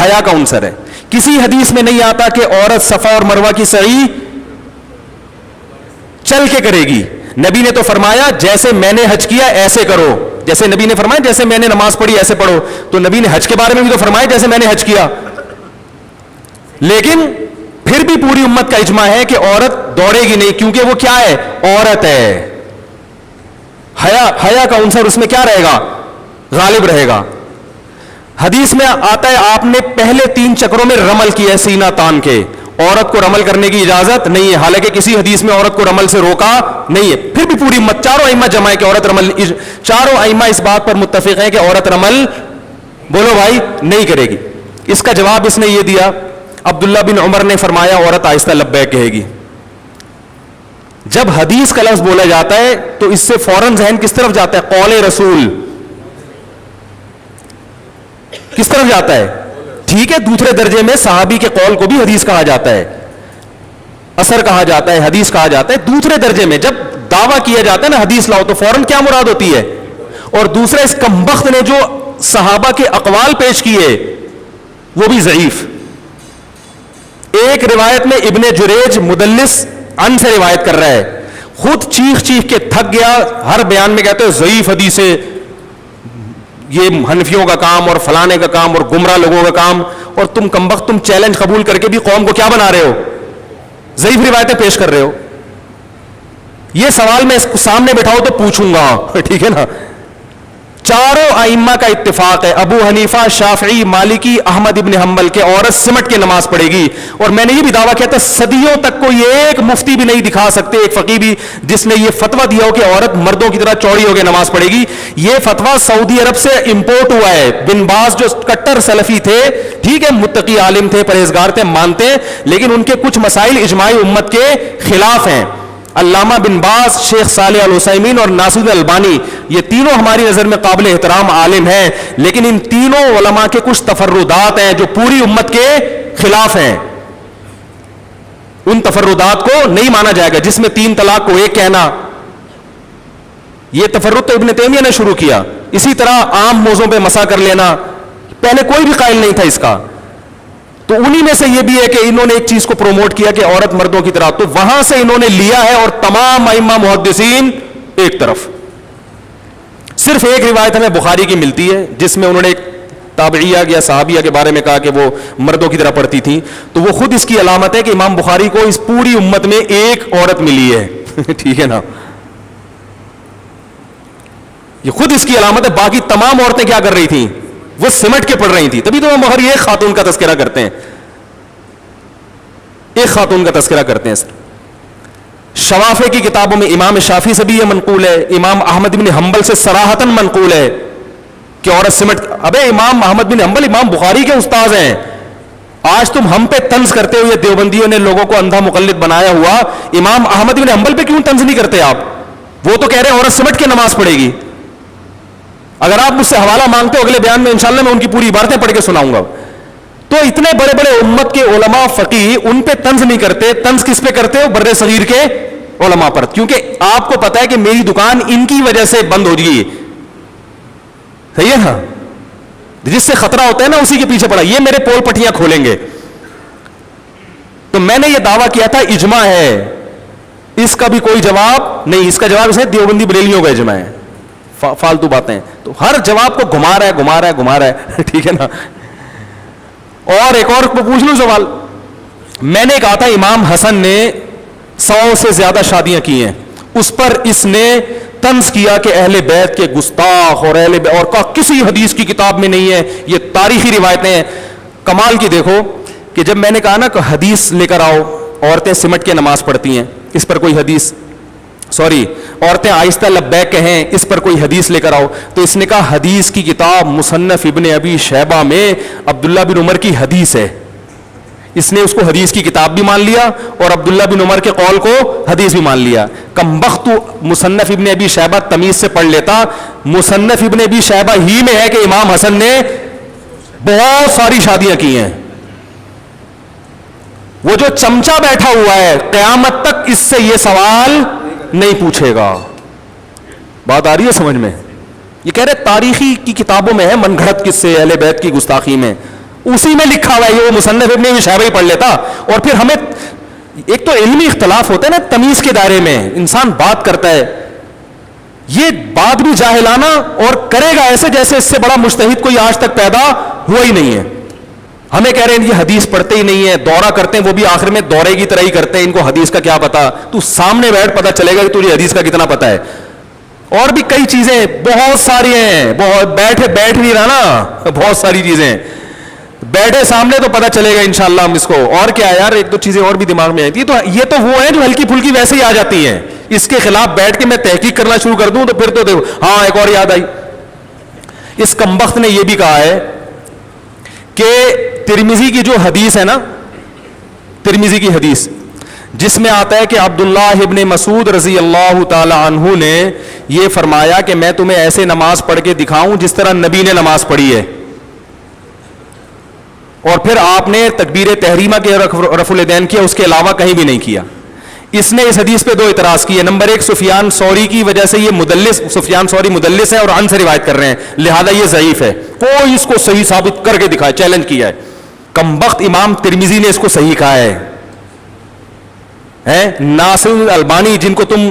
حیا کا عنصر ہے. کسی حدیث میں نہیں آتا کہ عورت صفا اور مروہ کی سعی چل کے کرے گی. نبی نے تو فرمایا جیسے میں نے حج کیا ایسے کرو، جیسے نبی نے فرمایا جیسے میں نے نماز پڑھی ایسے پڑھو. تو نبی نے حج کے بارے میں بھی تو فرمایا جیسے میں نے حج کیا. لیکن پھر بھی پوری امت کا اجماع ہے کہ عورت دوڑے گی نہیں، کیونکہ وہ کیا ہے؟ عورت ہے. حیا کا عنصر اس میں کیا رہے گا؟ غالب رہے گا. حدیث میں آتا ہے آپ نے پہلے 3 چکروں میں رمل کیا ہے سینہ تان کے. عورت کو رمل کرنے کی اجازت نہیں ہے، حالانکہ کسی حدیث میں عورت کو رمل سے روکا نہیں ہے. پھر بھی پوری امت، چاروں ائمہ جمع ہے کہ عورت رمل، چاروں ائمہ اس بات پر متفق ہیں کہ عورت رمل بولو بھائی نہیں کرے گی. اس کا جواب اس نے یہ دیا، عبداللہ بن عمر نے فرمایا عورت آہستہ لبیک کہے گی. جب حدیث کا لفظ بولا جاتا ہے تو اس سے فوراً ذہن کس طرف جاتا ہے؟ قول رسول کس طرف جاتا ہے؟ ٹھیک ہے، دوسرے درجے میں صحابی کے قول کو بھی حدیث کہا جاتا ہے، اثر کہا جاتا ہے، حدیث کہا جاتا ہے. دوسرے درجے میں جب دعویٰ کیا جاتا ہے نا حدیث لاؤ تو فوراً کیا مراد ہوتی ہے؟ اور دوسرا اس کمبخت نے جو صحابہ کے اقوال پیش کیے وہ بھی ضعیف. ایک روایت میں ابن جریج مدلس ان سے روایت کر رہا ہے، خود چیخ چیخ کے تھک گیا، ہر بیان میں کہتے ہیں ضعیف حدیث ہے، یہ حنفیوں کا کام اور فلانے کا کام اور گمراہ لوگوں کا کام. اور تم کمبخت تم چیلنج قبول کر کے بھی قوم کو کیا بنا رہے ہو؟ ضعیف روایتیں پیش کر رہے ہو. یہ سوال میں اس کو سامنے بٹھاؤ تو پوچھوں گا، ٹھیک ہے نا. چاروں ائمہ کا اتفاق ہے، ابو حنیفہ، شافعی، مالکی، احمد ابن حنبل کے عورت سمٹ کے نماز پڑھے گی. اور میں نے یہ بھی دعویٰ کیا تھا صدیوں تک کوئی ایک مفتی بھی نہیں دکھا سکتے، ایک فقیہ بھی، جس نے یہ فتویٰ دیا ہو کہ عورت مردوں کی طرح چوڑی ہو کے نماز پڑھے گی. یہ فتویٰ سعودی عرب سے امپورٹ ہوا ہے. بن باز جو کٹر سلفی تھے، ٹھیک ہے، متقی عالم تھے، پرہیزگار تھے، مانتے ہیں، لیکن ان کے کچھ مسائل اجماع امت کے خلاف ہیں. علامہ بن باز، شیخ صالح العثیمین اور ناصر البانی، یہ تینوں ہماری نظر میں قابل احترام عالم ہیں، لیکن ان تینوں علماء کے کچھ تفردات ہیں جو پوری امت کے خلاف ہیں. ان تفردات کو نہیں مانا جائے گا، جس میں 3 طلاق کو 1 کہنا، یہ تفرد تو ابن تیمیہ نے شروع کیا. اسی طرح عام موضوع پہ مسا کر لینا، پہلے کوئی بھی قائل نہیں تھا اس کا. تو انہی میں سے یہ بھی ہے کہ انہوں نے ایک چیز کو پروموٹ کیا کہ عورت مردوں کی طرح، تو وہاں سے انہوں نے لیا ہے. اور تمام ائمہ محدثین ایک طرف. صرف ایک روایت ہمیں بخاری کی ملتی ہے جس میں انہوں نے ایک تابعیہ یا صحابیہ کے بارے میں کہا کہ وہ مردوں کی طرح پڑھتی تھی، تو وہ خود اس کی علامت ہے کہ امام بخاری کو اس پوری امت میں ایک عورت ملی ہے. ٹھیک ہے نا، یہ خود اس کی علامت ہے. باقی تمام عورتیں کیا کر رہی تھیں؟ وہ سمٹ کے پڑھ رہی تھیں. تبھی تو امام بخاری ایک خاتون کا تذکرہ کرتے ہیں، ایک خاتون کا تذکرہ کرتے ہیں. شوافع کی کتابوں میں امام شافعی سے بھی یہ منقول ہے، امام احمد بن حنبل سے صراحتاً منقول ہے کہ عورت سمٹ. ابے امام احمد بن حنبل امام بخاری کے استاذ ہیں. آج تم ہم پہ طنز کرتے ہو، یہ دیوبندیوں نے لوگوں کو اندھا مقلد بنایا ہوا. امام احمد بن حنبل پہ کیوں طنز نہیں کرتے آپ؟ وہ تو کہہ رہے ہیں عورت سمٹ کے نماز پڑھے گی. اگر آپ مجھ سے حوالہ مانگتے ہو اگلے بیان میں انشاءاللہ میں ان کی پوری عبارتیں پڑھ کے سناؤں گا. تو اتنے بڑے بڑے امت کے علماء فقیہ ان پہ طنز نہیں کرتے. طنز کس پہ کرتے ہو؟ بر صغیر کے علماء پر. کیونکہ آپ کو پتا ہے کہ میری دکان ان کی وجہ سے بند ہو گئی. صحیح ہے نا؟ جس سے خطرہ ہوتا ہے نا اسی کے پیچھے پڑا. یہ میرے پول پٹیاں کھولیں گے. تو میں نے یہ دعویٰ کیا تھا اجماع ہے، اس کا بھی کوئی جواب نہیں. اس کا جواب اسے دیوبندی بریلیوں کا اجماع ہے. فالتو باتیں. تو ہر جواب کو گھما رہا ہے. ٹھیک ہے نا. اور ایک اور پوچھ لوں سوال. میں نے کہا تھا امام حسن نے 100 سے زیادہ شادیاں کی ہیں. اس پر اس نے طنز کیا کہ اہل بیت کے گستاخ اور اہل بیت، اور کا کسی حدیث کی کتاب میں نہیں ہے. یہ تاریخی روایتیں ہیں. کمال کی دیکھو کہ جب میں نے کہا نا کہ حدیث لے کر آؤ، عورتیں سمٹ کے نماز پڑھتی ہیں، اس پر کوئی حدیث، عورتیں آہستہ لبیک کہیں، اس پر کوئی حدیث لے کر آؤ، تو اس نے کہا حدیث کی کتاب مصنف ابن ابی شیبہ میں عبداللہ بن عمر کی حدیث ہے. اس نے اس کو حدیث کی کتاب بھی مان لیا اور عبداللہ بن عمر کے قول کو حدیث بھی مان لیا. کمبخت مصنف ابن ابی شیبہ تمیز سے پڑھ لیتا. مصنف ابن ابی شیبہ ہی میں ہے کہ امام حسن نے بہت ساری شادیاں کی ہیں. وہ جو چمچا بیٹھا ہوا ہے قیامت تک اس سے یہ سوال نہیں پوچھے گا. بات آ رہی ہے سمجھ میں؟ یہ کہہ رہے تاریخی کی کتابوں میں ہے من گھڑت قصے اہل بیت کی گستاخی میں، اسی میں لکھا ہوا ہے. یہ وہ مصنف ابن ابی شیبہ ہی پڑھ لیتا. اور پھر ہمیں ایک تو علمی اختلاف ہوتا ہے نا تمیز کے دائرے میں، انسان بات کرتا ہے، یہ بات بھی جاہلانہ اور کرے گا ایسے جیسے اس سے بڑا مجتہد کوئی آج تک پیدا ہوا ہی نہیں ہے. ہمیں کہہ رہے ہیں یہ حدیث پڑھتے ہی نہیں ہے، دورہ کرتے ہیں وہ بھی آخر میں دورے کی طرح ہی کرتے ہیں، ان کو حدیث کا کیا پتا. تو سامنے بیٹھ پتا چلے گا کہ تجھے حدیث کا کتنا پتا ہے. اور بھی کئی چیزیں بہت ساری ہیں، بیٹھ نہیں رہا نا، بہت ساری چیزیں بیٹھے سامنے تو پتا چلے گا انشاءاللہ ہم اس کو. اور کیا یار ایک دو چیزیں اور بھی دماغ میں آئی تھی. تو یہ تو وہ ہیں جو ہلکی پھلکی ویسے ہی آ جاتی ہیں. اس کے خلاف بیٹھ کے میں تحقیق کرنا شروع کر دوں تو پھر تو دیکھو. ہاں ایک اور یاد آئی، اس کمبخت نے یہ بھی کہا ہے کہ ترمذی کی جو حدیث ہے نا، ترمذی کی حدیث جس میں آتا ہے کہ عبداللہ ابن مسعود رضی اللہ تعالی عنہ نے یہ فرمایا کہ میں تمہیں ایسے نماز پڑھ کے دکھاؤں جس طرح نبی نے نماز پڑھی ہے. اور پھر آپ نے تکبیر تحریمہ کے رفع الیدین کیا، اس کے علاوہ کہیں بھی نہیں کیا. اس نے اس حدیث پہ 2 اعتراض کیے. نمبر 1، سفیان ثوری کی وجہ سے یہ مدلس، سفیان ثوری مدلس ہے اور عن سے روایت کر رہے ہیں، لہذا یہ ضعیف ہے. کوئی اس کو صحیح ثابت کر کے دکھائے، چیلنج کیا ہے. کمبخت امام ترمذی نے اس کو صحیح کہا ہے. ناصر البانی جن کو تم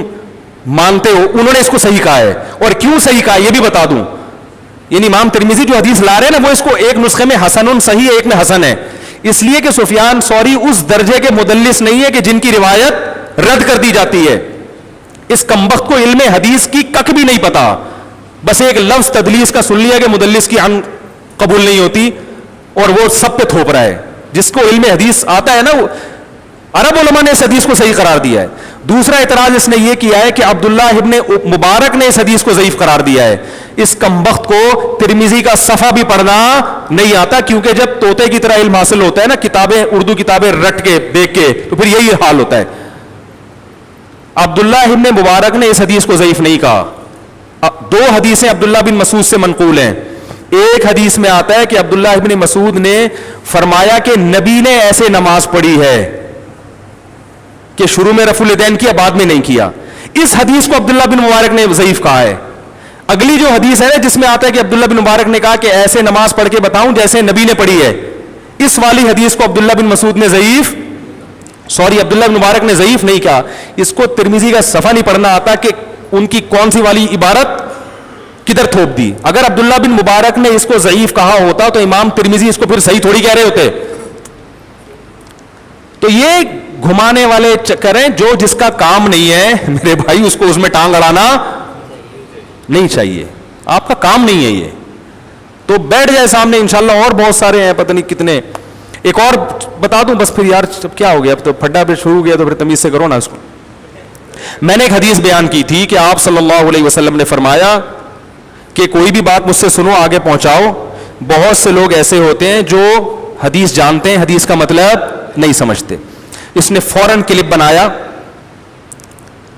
مانتے ہو انہوں نے اس کو صحیح کہا ہے. اور کیوں صحیح کہا یہ بھی بتا دوں. یعنی امام ترمذی جو حدیث لا رہے ہیں نا وہ اس کو ایک نسخے میں حسن صحیح ہے، ایک میں حسن ہے، اس لیے کہ سفیان ثوری اس درجے کے مدلس نہیں ہے کہ جن کی روایت رد کر دی جاتی ہے. اس کمبخت کو علم حدیث کی کک بھی نہیں پتا، بس ایک لفظ تدلیس کا سن لیا کہ مدلس کی عن قبول نہیں ہوتی اور وہ سب پہ تھوپ رہا ہے. جس کو علم حدیث آتا ہے نا، عرب علماء نے اس حدیث کو صحیح قرار دیا ہے. دوسرا اعتراض اس نے یہ کیا ہے کہ عبداللہ ابن مبارک نے اس حدیث کو ضعیف قرار دیا ہے. اس کمبخت کو ترمذی کا صفحہ بھی پڑھنا نہیں آتا، کیونکہ جب طوطے کی طرح علم حاصل ہوتا ہے نا، کتابیں اردو کتابیں رٹ کے دیکھ کے، تو پھر یہی حال ہوتا ہے. عبداللہ ابن مبارک نے اس حدیث کو ضعیف نہیں کہا. دو حدیثیں عبداللہ بن مسعود سے منقول ہیں. ایک حدیث میں آتا ہے کہ عبداللہ ابن مسعود نے فرمایا کہ نبی نے ایسے نماز پڑھی ہے کہ شروع میں رفع الیدین کیا, بعد میں نہیں کیا. اس حدیث کو عبداللہ بن مبارک نے ضعیف کہا ہے. اگلی جو حدیث ہے جس میں آتا ہے کہ عبداللہ بن مبارک نے کہا کہ ایسے نماز پڑھ کے بتاؤں جیسے نبی نے پڑھی ہے, اس والی حدیث کو عبداللہ بن مسعود نے عبداللہ بن مبارک نے ضعیف نہیں کہا. اس کو ترمذی کا صفحہ نہیں پڑھنا آتا کہ ان کی کون سی والی عبارت کدھر تھوپ دی. اگر عبداللہ بن مبارک نے اس کو ضعیف کہا ہوتا تو امام ترمذی اس کو پھر صحیح تھوڑی کہہ رہے ہوتے. تو یہ گھمانے والے چکر ہیں, جو جس کا کام نہیں ہے میرے بھائی اس کو اس میں ٹانگ اڑانا نہیں چاہیے. آپ کا کام نہیں ہے یہ, تو بیٹھ جائے سامنے. انشاءاللہ اور بہت سارے ہیں, پتہ نہیں کتنے. ایک اور بتا دوں بس, پھر یار کیا ہو گیا, اب تو پھڈا پہ شروع ہو گیا تو پھر تمیز سے کرو نا اس کو. میں نے ایک حدیث بیان کی تھی کہ آپ صلی اللہ علیہ وسلم نے فرمایا کہ کوئی بھی بات مجھ سے سنو آگے پہنچاؤ. بہت سے لوگ ایسے ہوتے ہیں جو حدیث جانتے ہیں, حدیث کا مطلب نہیں سمجھتے. اس نے فوراً کلپ بنایا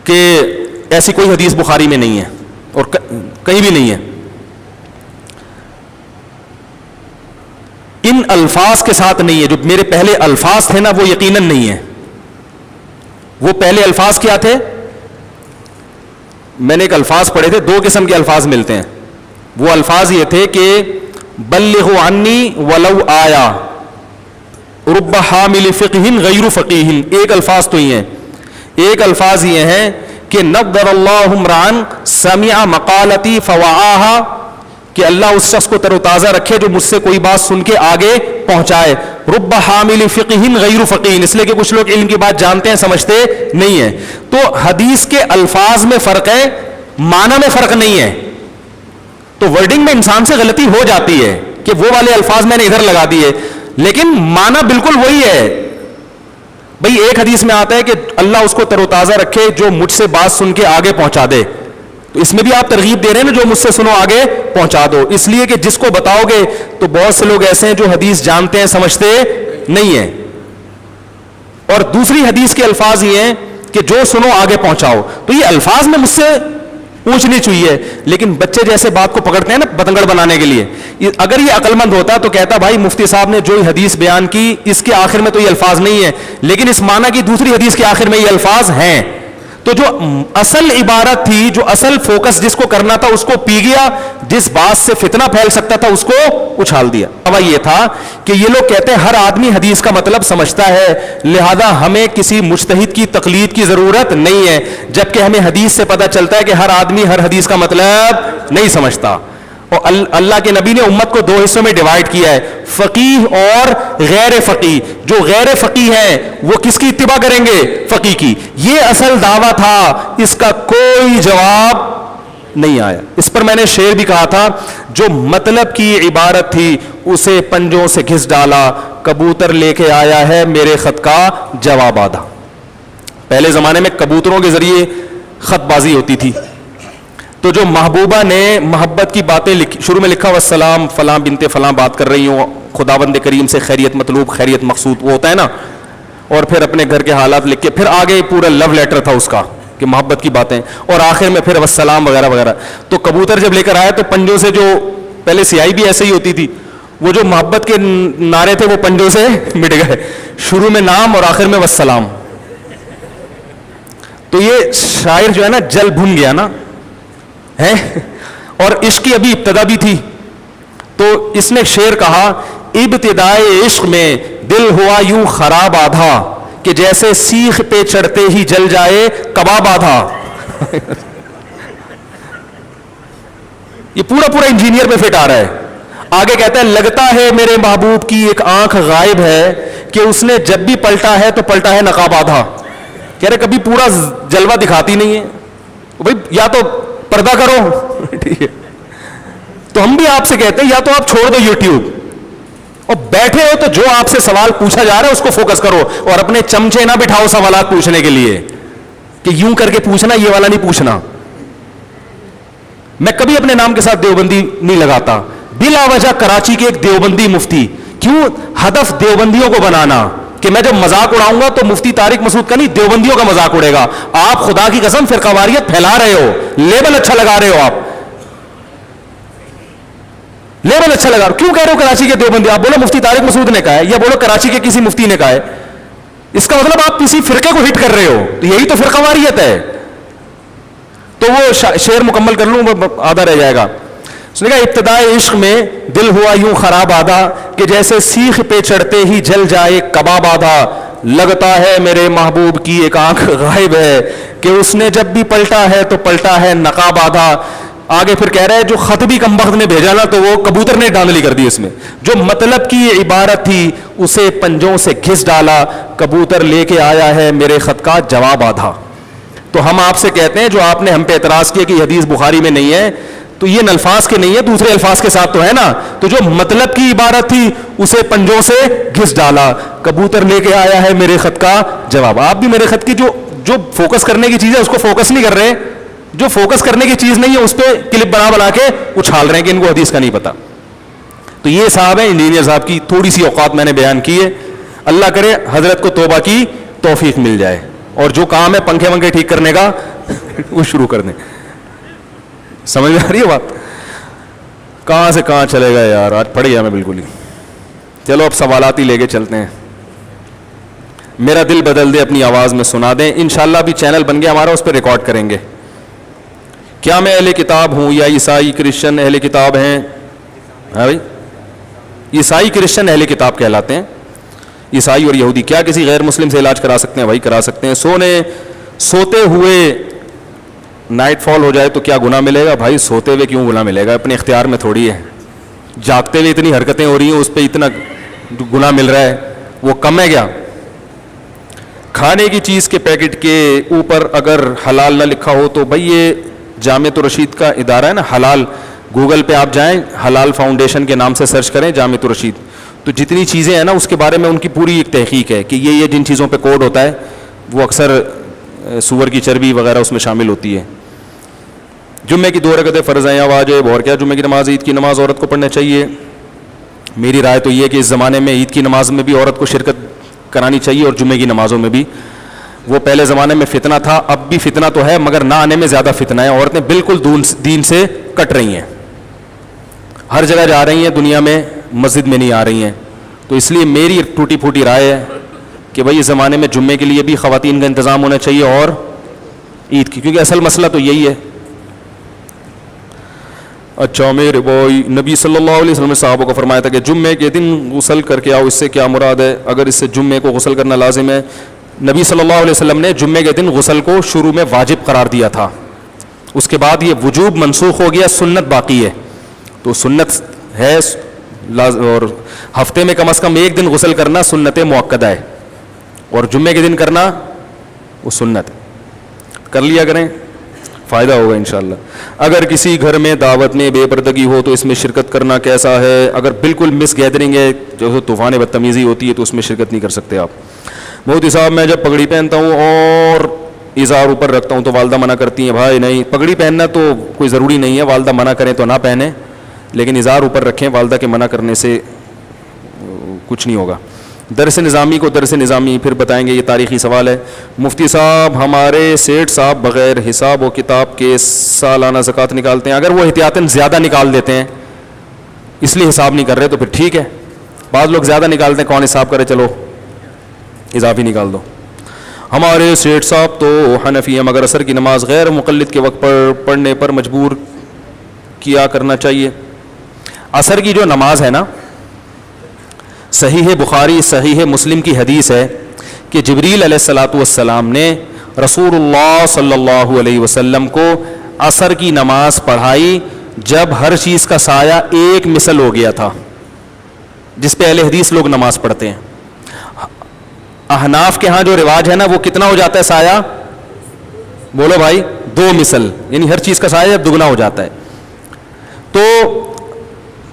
کہ ایسی کوئی حدیث بخاری میں نہیں ہے اور کہیں بھی نہیں ہے. ان الفاظ کے ساتھ نہیں ہے. جو میرے پہلے الفاظ تھے نا وہ یقیناً نہیں ہے. وہ پہلے الفاظ کیا تھے؟ میں نے ایک الفاظ پڑھے تھے, دو قسم کے الفاظ ملتے ہیں. وہ الفاظ یہ تھے کہ بلغوا عنی ولو آیا رب حامل فقہ غیر فقیہ. ایک الفاظ تو یہ ہیں. ایک الفاظ یہ ہیں کہ نضر اللہ امران سمع مقالتی فوعاہا, کہ اللہ اس شخص کو تر و تازہ رکھے جو مجھ سے کوئی بات سن کے آگے پہنچائے. رب حامل فقہ غیر فقیہ, اس لیے کہ کچھ لوگ علم کی بات جانتے ہیں سمجھتے نہیں ہیں. تو حدیث کے الفاظ میں فرق ہے, معنی میں فرق نہیں ہے. تو ورڈنگ میں انسان سے غلطی ہو جاتی ہے کہ وہ والے الفاظ میں نے ادھر لگا دیے, لیکن معنی بالکل وہی ہے. بھئی ایک حدیث میں آتا ہے کہ اللہ اس کو تر و تازہ رکھے جو مجھ سے بات سن کے آگے پہنچا دے. تو اس میں بھی آپ ترغیب دے رہے ہیں نا, جو مجھ سے سنو آگے پہنچا دو. اس لیے کہ جس کو بتاؤ گے تو بہت سے لوگ ایسے ہیں جو حدیث جانتے ہیں سمجھتے نہیں ہیں. اور دوسری حدیث کے الفاظ یہ ہیں کہ جو سنو آگے پہنچاؤ. تو یہ الفاظ میں مجھ سے اونچ نیچ ہوئی ہے, لیکن بچے جیسے بات کو پکڑتے ہیں نا بتنگڑ بنانے کے لیے. اگر یہ عقل مند ہوتا تو کہتا بھائی مفتی صاحب نے جو حدیث بیان کی اس کے آخر میں تو یہ الفاظ نہیں ہے, لیکن اس معنی کی دوسری حدیث کے آخر میں یہ الفاظ ہیں. تو جو اصل عبارت تھی, جو اصل فوکس جس کو کرنا تھا اس کو پی گیا, جس بات سے فتنہ پھیل سکتا تھا اس کو اچھال دیا. اب یہ تھا کہ یہ لوگ کہتے ہیں ہر آدمی حدیث کا مطلب سمجھتا ہے, لہذا ہمیں کسی مجتہد کی تقلید کی ضرورت نہیں ہے, جبکہ ہمیں حدیث سے پتہ چلتا ہے کہ ہر آدمی ہر حدیث کا مطلب نہیں سمجھتا. اور اللہ کے نبی نے امت کو دو حصوں میں ڈیوائیڈ کیا ہے, فقیہ اور غیر فقیہ. جو غیر فقیہ ہیں وہ کس کی اتباع کریں گے؟ فقیہ کی. یہ اصل دعویٰ تھا, اس کا کوئی جواب نہیں آیا. اس پر میں نے شعر بھی کہا تھا, جو مطلب کی عبارت تھی اسے پنجوں سے گھس ڈالا, کبوتر لے کے آیا ہے میرے خط کا جواب آدھا. پہلے زمانے میں کبوتروں کے ذریعے خط بازی ہوتی تھی. تو جو محبوبہ نے محبت کی باتیں شروع میں لکھا والسلام فلاں بنت فلاں بات کر رہی ہوں, خداوند کریم سے خیریت مطلوب خیریت مقصود, وہ ہوتا ہے نا. اور پھر اپنے گھر کے حالات لکھ کے پھر آگے پورا لو لیٹر تھا اس کا کہ محبت کی باتیں, اور آخر میں پھر والسلام وغیرہ وغیرہ. تو کبوتر جب لے کر آیا تو پنجوں سے, جو پہلے سیاہی بھی ایسے ہی ہوتی تھی, وہ جو محبت کے نعرے تھے وہ پنجوں سے مٹ گئے. شروع میں نام اور آخر میں والسلام. تو یہ شاعر جو ہے نا جل بھن گیا نا ہے, اور عشق کی ابھی ابتدا بھی تھی. تو اس نے شعر کہا, ابتدائے عشق میں دل ہوا یوں خراب آدھا, کہ جیسے سیخ پہ چڑھتے ہی جل جائے کباب آدھا. یہ پورا انجینئر پہ فٹ آ رہا ہے. آگے کہتا ہے لگتا ہے میرے محبوب کی ایک آنکھ غائب ہے, کہ اس نے جب بھی پلٹا ہے تو پلٹا ہے نقاب آدھا. کہہ رہے کبھی پورا جلوہ دکھاتی نہیں ہے بھائی, یا تو پردہ کرو. ٹھیک ہے, تو ہم بھی آپ سے کہتے ہیں یا تو آپ چھوڑ دو یوٹیوب, اور بیٹھے ہو تو جو آپ سے سوال پوچھا جا رہا ہے اس کو فوکس کرو, اور اپنے چمچے نہ بٹھاؤ سوالات پوچھنے کے لیے کہ یوں کر کے پوچھنا, یہ والا نہیں پوچھنا. میں کبھی اپنے نام کے ساتھ دیوبندی نہیں لگاتا. بلا وجہ کراچی کے ایک دیوبندی مفتی, کیوں؟ ہدف دیوبندیوں کو بنانا, کہ میں جب مذاق اڑاؤں گا تو مفتی طارق مسعود کا نہیں, دیوبندیوں کا مذاق اڑے گا. آپ خدا کی قسم فرقہ واریت پھیلا رہے ہو, لیبل اچھا لگا رہے ہو, آپ لیبل اچھا لگا رہے ہو. کیوں کہہ رہے ہو کراچی کے دیوبندی؟ آپ بولو مفتی طارق مسعود نے کہا ہے, یا بولو کراچی کے کسی مفتی نے کہا ہے. اس کا مطلب آپ کسی فرقے کو ہٹ کر رہے ہو, تو یہی تو فرقہ واریت ہے. تو وہ شعر مکمل کر لوں, آدھا رہ جائے گا. اس نے کہا ابتدائے عشق میں دل ہوا یوں خراب آدھا, کہ جیسے سیخ پہ چڑھتے ہی جل جائے کباب آدھا. لگتا ہے میرے محبوب کی ایک آنکھ غائب ہے, کہ اس نے جب بھی پلٹا ہے تو پلٹا ہے نقاب آدھا. آگے پھر کہہ رہا ہے جو خط بھی کم وقت نے بھیجا نا, تو وہ کبوتر نے ڈانڈلی کر دی اس میں. جو مطلب کی عبارت تھی اسے پنجوں سے گھس ڈالا, کبوتر لے کے آیا ہے میرے خط کا جواب آدھا. تو ہم آپ سے کہتے ہیں جو آپ نے ہم پہ اعتراض کیا کہ یہ حدیث بخاری میں نہیں ہے, تو یہ ان الفاظ کے نہیں ہے, دوسرے الفاظ کے ساتھ تو ہے نا. تو جو مطلب کی عبارت تھی اسے پنجوں سے گھس ڈالا, کبوتر لے کے آیا ہے میرے خط کا جواب. آپ بھی میرے خط کی جو فوکس کرنے کی چیز ہے اس کو فوکس نہیں کر رہے, جو فوکس کرنے کی چیز نہیں ہے اس پہ کلپ بنا کے اچھال رہے ہیں کہ ان کو حدیث کا نہیں پتا. تو یہ صاحب ہیں انجینئر صاحب کی تھوڑی سی اوقات میں نے بیان کی ہے. اللہ کرے حضرت کو توبہ کی توفیق مل جائے, اور جو کام ہے پنکھے ونکھے ٹھیک کرنے کا وہ شروع کر دیں. سمجھ میں آ رہی ہے بات؟ کہاں سے کہاں چلے گا یار, آج پڑ گیا میں بالکل ہی. چلو اب سوالات ہی لے کے چلتے ہیں. میرا دل بدل دے اپنی آواز میں سنا دیں. انشاءاللہ ابھی چینل بن گیا ہمارا, اس پہ ریکارڈ کریں گے. کیا میں اہل کتاب ہوں یا عیسائی کرسچن اہل کتاب ہیں؟ ہاں بھائی, عیسائی کرسچن اہل کتاب کہلاتے ہیں. عیسائی اور یہودی کیا کسی غیر مسلم سے علاج کرا سکتے ہیں؟ بھائی کرا سکتے ہیں. سوتے ہوئے نائٹ فال ہو جائے تو کیا گناہ ملے گا؟ بھائی سوتے ہوئے کیوں گناہ ملے گا؟ اپنے اختیار میں تھوڑی ہے. جاگتے ہوئے اتنی حرکتیں ہو رہی ہیں اس پہ اتنا گناہ مل رہا ہے, وہ کم ہے کیا؟ کھانے کی چیز کے پیکٹ کے اوپر اگر حلال نہ لکھا ہو تو بھائی یہ جامعۃ الرشید کا ادارہ ہے نا حلال, گوگل پہ آپ جائیں, حلال فاؤنڈیشن کے نام سے سرچ کریں جامعۃ الرشید, تو جتنی چیزیں ہیں نا اس کے بارے میں ان کی پوری ایک تحقیق ہے کہ یہ جن چیزوں پہ کوڈ ہوتا ہے وہ اکثر سور کی چربی وغیرہ اس میں شامل ہوتی ہے. جمعے کی 2 رکعتیں فرض ہیں یا واجب, اور کیا جمعے کی نماز عید کی نماز عورت کو پڑھنا چاہیے؟ میری رائے تو یہ ہے کہ اس زمانے میں عید کی نماز میں بھی عورت کو شرکت کرانی چاہیے اور جمعے کی نمازوں میں بھی. وہ پہلے زمانے میں فتنہ تھا, اب بھی فتنہ تو ہے مگر نہ آنے میں زیادہ فتنہ ہے. عورتیں بالکل دین سے کٹ رہی ہیں, ہر جگہ جا رہی ہیں دنیا میں, مسجد میں نہیں آ رہی ہیں. تو اس لیے میری ٹوٹی پھوٹی رائے ہے کہ بھائی اس زمانے میں جمعے کے لیے بھی خواتین کا انتظام ہونا چاہیے اور عید کی, کیونکہ اصل مسئلہ تو یہی ہے. اچھا میرے بھائی, نبی صلی اللہ علیہ وسلم نے صحابہ کو فرمایا تھا کہ جمعے کے دن غسل کر کے آؤ, اس سے کیا مراد ہے؟ اگر اس سے جمعے کو غسل کرنا لازم ہے, نبی صلی اللہ علیہ وسلم نے جمعے کے دن غسل کو شروع میں واجب قرار دیا تھا, اس کے بعد یہ وجوب منسوخ ہو گیا, سنت باقی ہے. تو سنت ہے اور ہفتے میں کم از کم ایک دن غسل کرنا سنت مؤکدہ ہے, اور جمعے کے دن کرنا وہ سنت ہے. کر لیا کریں, فائدہ ہوگا انشاءاللہ. اگر کسی گھر میں دعوت میں بے پردگی ہو تو اس میں شرکت کرنا کیسا ہے؟ اگر بالکل مس گیدرنگ ہے, جو طوفان بدتمیزی ہوتی ہے, تو اس میں شرکت نہیں کر سکتے آپ. مودی صاحب میں جب پگڑی پہنتا ہوں اور اظہار اوپر رکھتا ہوں تو والدہ منع کرتی ہیں. بھائی نہیں, پگڑی پہننا تو کوئی ضروری نہیں ہے, والدہ منع کریں تو نہ پہنیں, لیکن اظہار اوپر رکھیں, والدہ کے منع کرنے سے کچھ نہیں ہوگا. درس نظامی کو درس نظامی پھر بتائیں گے, یہ تاریخی سوال ہے. مفتی صاحب ہمارے سیٹھ صاحب بغیر حساب و کتاب کے سالانہ زکوٰۃ نکالتے ہیں, اگر وہ احتیاطاً زیادہ نکال دیتے ہیں اس لیے حساب نہیں کر رہے تو پھر ٹھیک ہے. بعض لوگ زیادہ نکالتے ہیں, کون حساب کرے, چلو اضافی نکال دو. ہمارے سیٹھ صاحب تو حنفی ہیں, مگر عصر کی نماز غیر مقلد کے وقت پر پڑھنے پر مجبور کیا کرنا چاہیے. عصر کی جو نماز ہے نا, صحیح بخاری صحیح مسلم کی حدیث ہے کہ جبریل علیہ الصلاۃ والسلام نے رسول اللہ صلی اللہ علیہ وسلم کو عصر کی نماز پڑھائی جب ہر چیز کا سایہ ایک مثل ہو گیا تھا, جس پہ اہل حدیث لوگ نماز پڑھتے ہیں. احناف کے ہاں جو رواج ہے نا, وہ کتنا ہو جاتا ہے سایہ؟ بولو بھائی, 2 مثل, یعنی ہر چیز کا سایہ دگنا ہو جاتا ہے. تو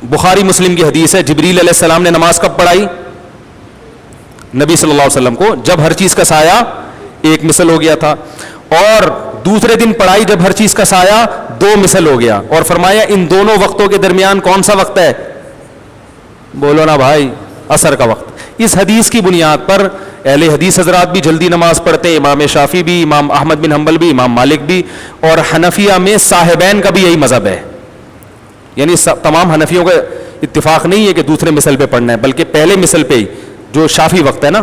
بخاری مسلم کی حدیث ہے, جبریل علیہ السلام نے نماز کب پڑھائی؟ نبی صلی اللہ علیہ وسلم کو جب ہر چیز کا سایہ ایک مثل ہو گیا تھا, اور دوسرے دن پڑھائی جب ہر چیز کا سایہ 2 مثل ہو گیا, اور فرمایا ان دونوں وقتوں کے درمیان کون سا وقت ہے؟ بولو نا بھائی, عصر کا وقت. اس حدیث کی بنیاد پر اہل حدیث حضرات بھی جلدی نماز پڑھتے ہیں, امام شافعی بھی, امام احمد بن حنبل بھی, امام مالک بھی, اور حنفیہ میں صاحبین کا بھی یہی مذہب ہے. یعنی تمام حنفیوں کا اتفاق نہیں ہے کہ دوسرے مثل پہ پڑھنا ہے, بلکہ پہلے مثل پہ ہی جو شافعی وقت ہے نا,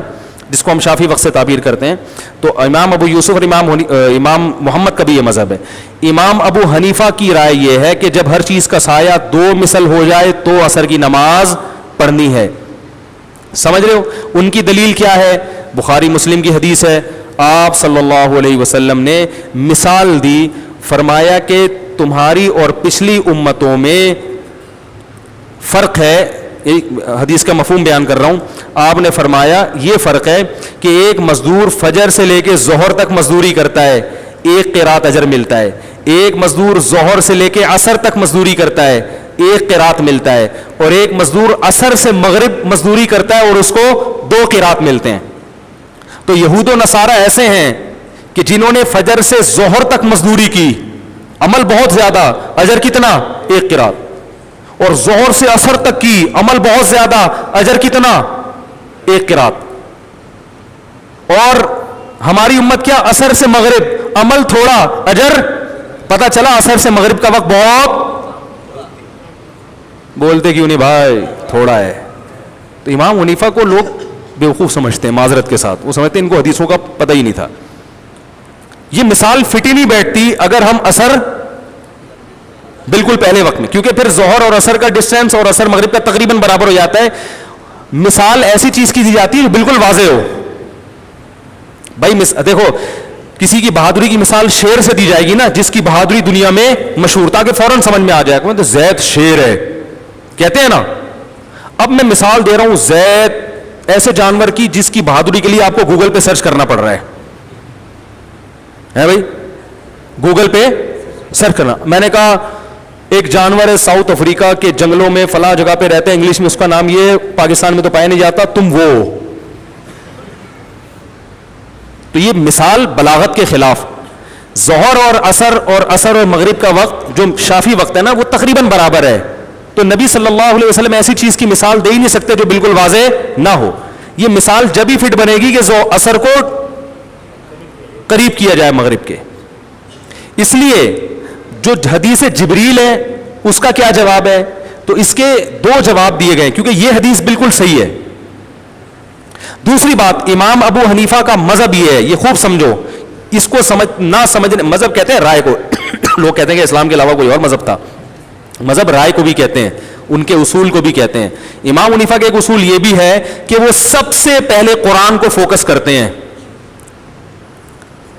جس کو ہم شافعی وقت سے تعبیر کرتے ہیں, تو امام ابو یوسف اور امام محمد کا بھی یہ مذہب ہے. امام ابو حنیفہ کی رائے یہ ہے کہ جب ہر چیز کا سایہ 2 مثل ہو جائے تو عصر کی نماز پڑھنی ہے. سمجھ رہے ہو ان کی دلیل کیا ہے؟ بخاری مسلم کی حدیث ہے, آپ صلی اللہ علیہ وسلم نے مثال دی, فرمایا کہ تمہاری اور پچھلی امتوں میں فرق ہے. حدیث کا مفہوم بیان کر رہا ہوں. آپ نے فرمایا یہ فرق ہے کہ ایک مزدور فجر سے لے کے ظہر تک مزدوری کرتا ہے, 1 قرات اجر ملتا ہے. ایک مزدور ظہر سے لے کے عصر تک مزدوری کرتا ہے, 1 قرات ملتا ہے. اور ایک مزدور عصر سے مغرب مزدوری کرتا ہے اور اس کو 2 قرات ملتے ہیں. تو یہود و نصارہ ایسے ہیں کہ جنہوں نے فجر سے ظہر تک مزدوری کی, عمل بہت زیادہ, اجر کتنا؟ 1 قرات. اور ظہر سے عصر تک کی, عمل بہت زیادہ, اجر کتنا؟ 1 قرات. اور ہماری امت کیا؟ عصر سے مغرب, عمل تھوڑا, اجر پتہ چلا عصر سے مغرب کا وقت بہت. بولتے کیوں نہیں بھائی تھوڑا ہے؟ تو امام حنیفہ کو لوگ بیوقوف سمجھتے ہیں معذرت کے ساتھ, وہ سمجھتے ہیں ان کو حدیثوں کا پتہ ہی نہیں تھا. یہ مثال فٹ ہی نہیں بیٹھتی اگر ہم عصر بالکل پہلے وقت میں, کیونکہ پھر ظہر اور عصر کا ڈسٹینس اور عصر مغرب کا تقریباً برابر ہو جاتا ہے. مثال ایسی چیز کی دی جاتی ہے جو بالکل واضح ہو. بھائی دیکھو کسی کی بہادری کی مثال شیر سے دی جائے گی نا, جس کی بہادری دنیا میں مشہور, تاکہ فوراً سمجھ میں آ جائے کہ تو زید شیر ہے کہتے ہیں نا. اب میں مثال دے رہا ہوں زید ایسے جانور کی جس کی بہادری کے لیے آپ کو گوگل پہ سرچ کرنا پڑ رہا ہے بھائی, گوگل پہ سرچ کرنا. میں نے کہا ایک جانور ہے ساؤتھ افریقہ کے جنگلوں میں فلاں جگہ پہ رہتے ہیں, انگلش میں اس کا نام یہ, پاکستان میں تو پایا نہیں جاتا, تم وہ. تو یہ مثال بلاغت کے خلاف. ظہر اور عصر اور مغرب کا وقت جو شافی وقت ہے نا وہ تقریباً برابر ہے. تو نبی صلی اللہ علیہ وسلم ایسی چیز کی مثال دے ہی نہیں سکتے جو بالکل واضح نہ ہو. یہ مثال جب ہی فٹ بنے گی کہ عصر کو قریب کیا جائے مغرب کے. اس لیے جو حدیث جبریل ہے اس کا کیا جواب ہے؟ تو اس کے 2 جواب دیے گئے کیونکہ یہ حدیث بالکل صحیح ہے. دوسری بات, امام ابو حنیفہ کا مذہب یہ ہے, یہ خوب سمجھو, اس کو نہ سمجھنے, مذہب کہتے ہیں رائے کو. لوگ کہتے ہیں کہ اسلام کے علاوہ کوئی اور مذہب تھا, مذہب رائے کو بھی کہتے ہیں, ان کے اصول کو بھی کہتے ہیں. امام حنیفہ کا ایک اصول یہ بھی ہے کہ وہ سب سے پہلے قرآن کو فوکس کرتے ہیں.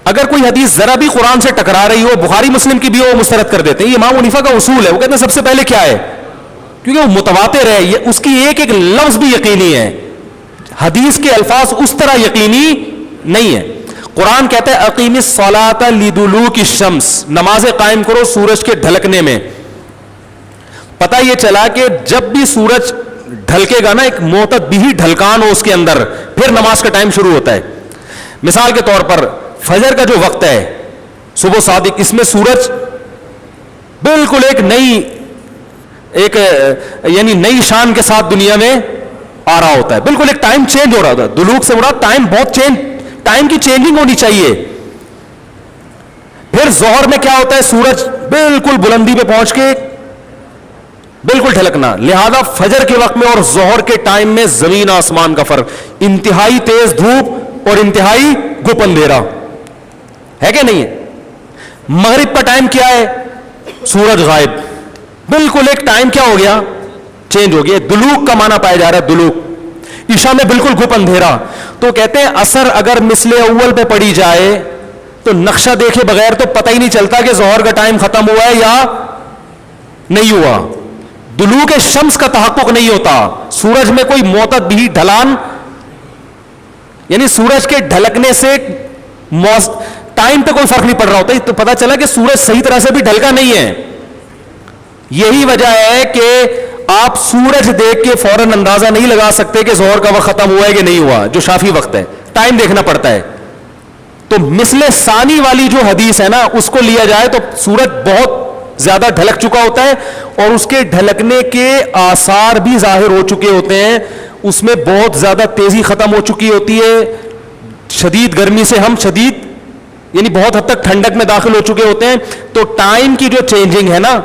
اگر کوئی حدیث ذرا بھی قرآن سے ٹکرا رہی ہو, بخاری مسلم کی بھی ہو, وہ مسترد کر دیتے ہیں. یہ امام حنیفہ کا اصول ہے. وہ کہتے ہیں سب سے پہلے کیا ہے, کیونکہ وہ متواتر ہے, یہ اس کی ایک ایک لفظ بھی یقینی ہے. حدیث کے الفاظ اس طرح یقینی نہیں ہے. قرآن کہتا ہے اقیم الصلاۃ لدلوک الشمس, نماز قائم کرو سورج کے ڈھلکنے میں. پتہ یہ چلا کہ جب بھی سورج ڈھلکے گا نا, ایک معتدل ڈھلکان ہو اس کے اندر, پھر نماز کا ٹائم شروع ہوتا ہے. مثال کے طور پر فجر کا جو وقت ہے صبح صادق, اس میں سورج بالکل ایک یعنی نئی شان کے ساتھ دنیا میں آ رہا ہوتا ہے. بالکل ایک ٹائم چینج ہو رہا ہوتا ہے. دلوک سے مراد ٹائم بہت ٹائم کی چینجنگ ہونی چاہیے. پھر ظہر میں کیا ہوتا ہے, سورج بالکل بلندی پہ پہنچ کے بالکل ڈھلکنا. لہذا فجر کے وقت میں اور ظہر کے ٹائم میں زمین آسمان کا فرق, انتہائی تیز دھوپ اور انتہائی گپ اندھیرا ہے کہ نہیں ہے. مغرب کا ٹائم کیا ہے, سورج غائب, بالکل ایک ٹائم کیا ہو گیا, چینج ہو گیا. دلوک کا معنی پایا جا رہا ہے دلوک. عشاء میں بالکل گپ اندھیرا. تو کہتے ہیں عصر اگر مثل اول پہ پڑی جائے تو نقشہ دیکھے بغیر تو پتہ ہی نہیں چلتا کہ ظہر کا ٹائم ختم ہوا ہے یا نہیں ہوا. دلوک شمس کا تحقق نہیں ہوتا. سورج میں کوئی معتدل ڈھلان, یعنی سورج کے ڈھلکنے سے ٹائم پہ کوئی فرق نہیں پڑ رہا ہوتا, تو پتہ چلا کہ سورج صحیح طرح سے بھی ڈھلکا نہیں ہے. یہی وجہ ہے کہ آپ سورج دیکھ کے فوراً اندازہ نہیں لگا سکتے کہ ظہر کا وقت ختم ہوا ہے کہ نہیں ہوا, جو شافی وقت ہے. ٹائم دیکھنا پڑتا ہے. تو مثل ثانی والی جو حدیث ہے نا, اس کو لیا جائے تو سورج بہت زیادہ ڈھلک چکا ہوتا ہے اور اس کے ڈھلکنے کے آثار بھی ظاہر ہو چکے ہوتے ہیں, اس میں بہت زیادہ تیزی ختم ہو چکی ہوتی ہے, شدید گرمی سے ہم شدید یعنی بہت حد تک ٹھنڈک میں داخل ہو چکے ہوتے ہیں, تو ٹائم کی جو چینجنگ ہے نا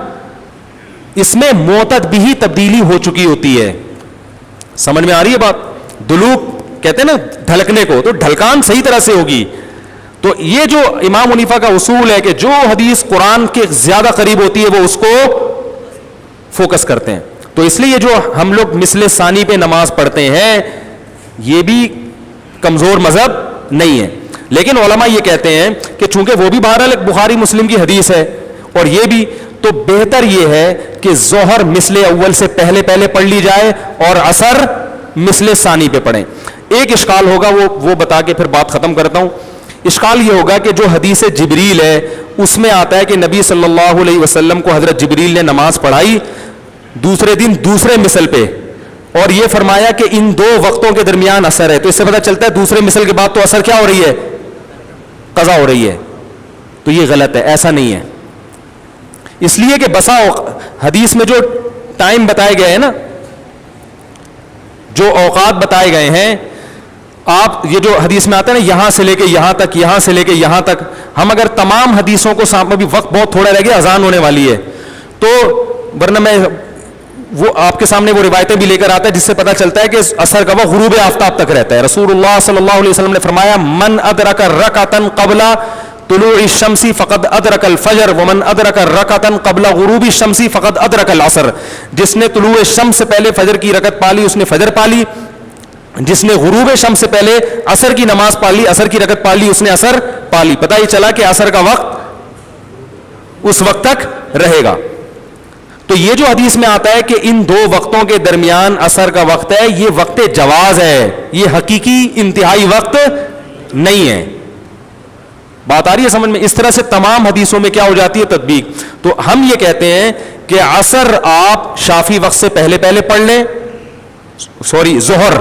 اس میں معتدل تبدیلی ہو چکی ہوتی ہے. سمجھ میں آ رہی ہے بات؟ دلوک کہتے ہیں نا ڈھلکنے کو, تو ڈھلکان صحیح طرح سے ہوگی. تو یہ جو امام حنیفہ کا اصول ہے کہ جو حدیث قرآن کے زیادہ قریب ہوتی ہے وہ اس کو فوکس کرتے ہیں. تو اس لیے جو ہم لوگ مثل ثانی پہ نماز پڑھتے ہیں یہ بھی کمزور مذہب نہیں ہے. لیکن علماء یہ کہتے ہیں کہ چونکہ وہ بھی بہرحال بخاری مسلم کی حدیث ہے اور یہ بھی, تو بہتر یہ ہے کہ ظہر مثل اول سے پہلے پڑھ لی جائے اور عصر مثل ثانی پہ پڑھیں. ایک اشکال ہوگا وہ بتا کے پھر بات ختم کرتا ہوں. اشکال یہ ہوگا کہ جو حدیث جبریل ہے اس میں آتا ہے کہ نبی صلی اللہ علیہ وسلم کو حضرت جبریل نے نماز پڑھائی دوسرے دن دوسرے مثل پہ, اور یہ فرمایا کہ ان دو وقتوں کے درمیان اثر ہے. تو اس سے پتہ چلتا ہے دوسرے مثل کے بعد تو اثر کیا ہو رہی ہے, قضا ہو رہی ہے. تو یہ غلط ہے, ایسا نہیں ہے. اس لیے کہ بسا حدیث میں جو ٹائم بتائے گئے ہیں نا, جو اوقات بتائے گئے ہیں, آپ یہ جو حدیث میں آتا ہے نا یہاں سے لے کے یہاں تک, یہاں سے لے کے یہاں تک, ہم اگر تمام حدیثوں کو سامنے, بھی وقت بہت تھوڑا رہ گیا, اذان ہونے والی ہے, تو ورنہ میں وہ آپ کے سامنے وہ روایتیں بھی لے کر آتا ہے جس سے پتہ چلتا ہے کہ اثر کا وقت غروب آفتاب تک رہتا ہے. رسول اللہ صلی اللہ علیہ وسلم نے فرمایا من ادرک رکعۃ قبل طلوع الشمس فقد ادرک الفجر ومن ادرک رکعۃ قبل غروب الشمس فقد ادرک العصر. جس نے طلوع شمس سے پہلے فجر کی رکعت پالی اس نے فجر پالی, جس نے غروب شمس سے پہلے عصر کی نماز پالی, عصر کی رکعت پالی, اس نے عصر پالی. پتہ یہ چلا کہ عصر کا وقت اس وقت تک رہے گا. تو یہ جو حدیث میں آتا ہے کہ ان دو وقتوں کے درمیان عصر کا وقت ہے, یہ وقت جواز ہے, یہ حقیقی انتہائی وقت نہیں ہے. بات آ رہی ہے سمجھ میں؟ اس طرح سے تمام حدیثوں میں کیا ہو جاتی ہے تطبیق. تو ہم یہ کہتے ہیں کہ عصر آپ شافی وقت سے پہلے پڑھ لیں, ظہر,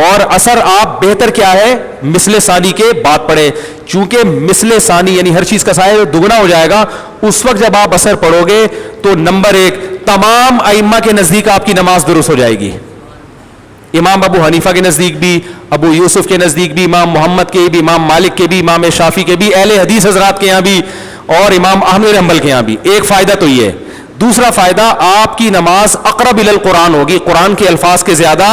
اور عصر آپ بہتر کیا ہے مثل ثانی کے بعد پڑھیں. چونکہ مثل ثانی یعنی ہر چیز کا سایہ دگنا ہو جائے گا, اس وقت جب آپ عصر پڑھو گے تو نمبر ایک تمام ائمہ کے نزدیک آپ کی نماز درست ہو جائے گی. امام ابو حنیفہ کے نزدیک بھی, ابو یوسف کے نزدیک بھی, امام محمد کے بھی, امام مالک کے بھی, امام شافی کے بھی, اہل حدیث حضرات کے یہاں بھی, اور امام احمد بن حنبل کے یہاں بھی. ایک فائدہ تو یہ ہے. دوسرا فائدہ آپ کی نماز اقرب الی القرآن ہوگی, قرآن کے الفاظ کے زیادہ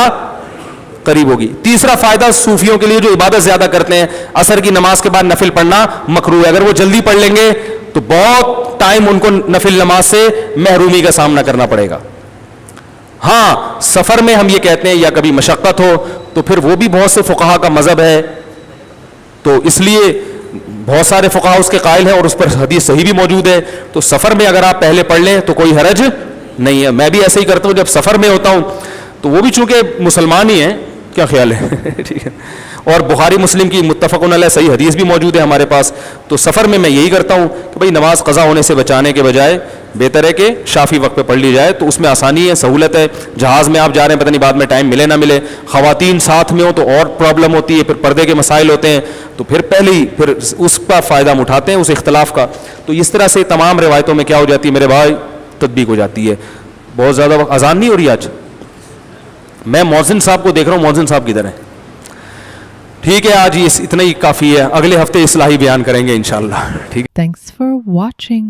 قریب ہوگی. تیسرا فائدہ صوفیوں کے لیے جو عبادت زیادہ کرتے ہیں, عصر کی نماز کے بعد نفل پڑھنا مکروہ ہے. اگر وہ جلدی پڑھ لیں گے تو بہت ٹائم ان کو نفل نماز سے محرومی کا سامنا کرنا پڑے گا. ہاں سفر میں ہم یہ کہتے ہیں یا کبھی مشقت ہو تو پھر وہ بھی بہت سے فقہا کا مذہب ہے, تو اس لیے بہت سارے فقہا اس کے قائل ہیں اور اس پر حدیث صحیح بھی موجود ہے. تو سفر میں اگر آپ پہلے پڑھ لیں تو کوئی حرج نہیں ہے. میں بھی ایسے ہی کرتا ہوں جب سفر میں ہوتا ہوں, تو وہ بھی چونکہ مسلمان ہی ہیں. کیا خیال ہے؟ ٹھیک ہے. اور بخاری مسلم کی متفقن علیہ صحیح حدیث بھی موجود ہے ہمارے پاس. تو سفر میں یہی کرتا ہوں کہ بھئی نماز قضا ہونے سے بچانے کے بجائے بہتر ہے کہ شافی وقت پہ پڑھ لی جائے, تو اس میں آسانی ہے, سہولت ہے. جہاز میں آپ جا رہے ہیں, پتہ نہیں بعد میں ٹائم ملے نہ ملے, خواتین ساتھ میں ہو تو اور پرابلم ہوتی ہے, پھر پردے کے مسائل ہوتے ہیں, تو پھر پہلے ہی پھر اس کا فائدہ ہم اٹھاتے ہیں اس اختلاف کا. تو اس طرح سے تمام روایتوں میں کیا ہو جاتی ہے میرے بھائی, تطبیق ہو جاتی ہے. بہت زیادہ وقت اذان نہیں ہو رہی آج, میں مؤذن صاحب کو دیکھ رہا ہوں, مؤذن صاحب کدھر ہیں؟ ٹھیک ہے, آج اتنا ہی کافی ہے. اگلے ہفتے اصلاحی بیان کریں گے انشاءاللہ. ٹھیک ہے. Thanks for watching.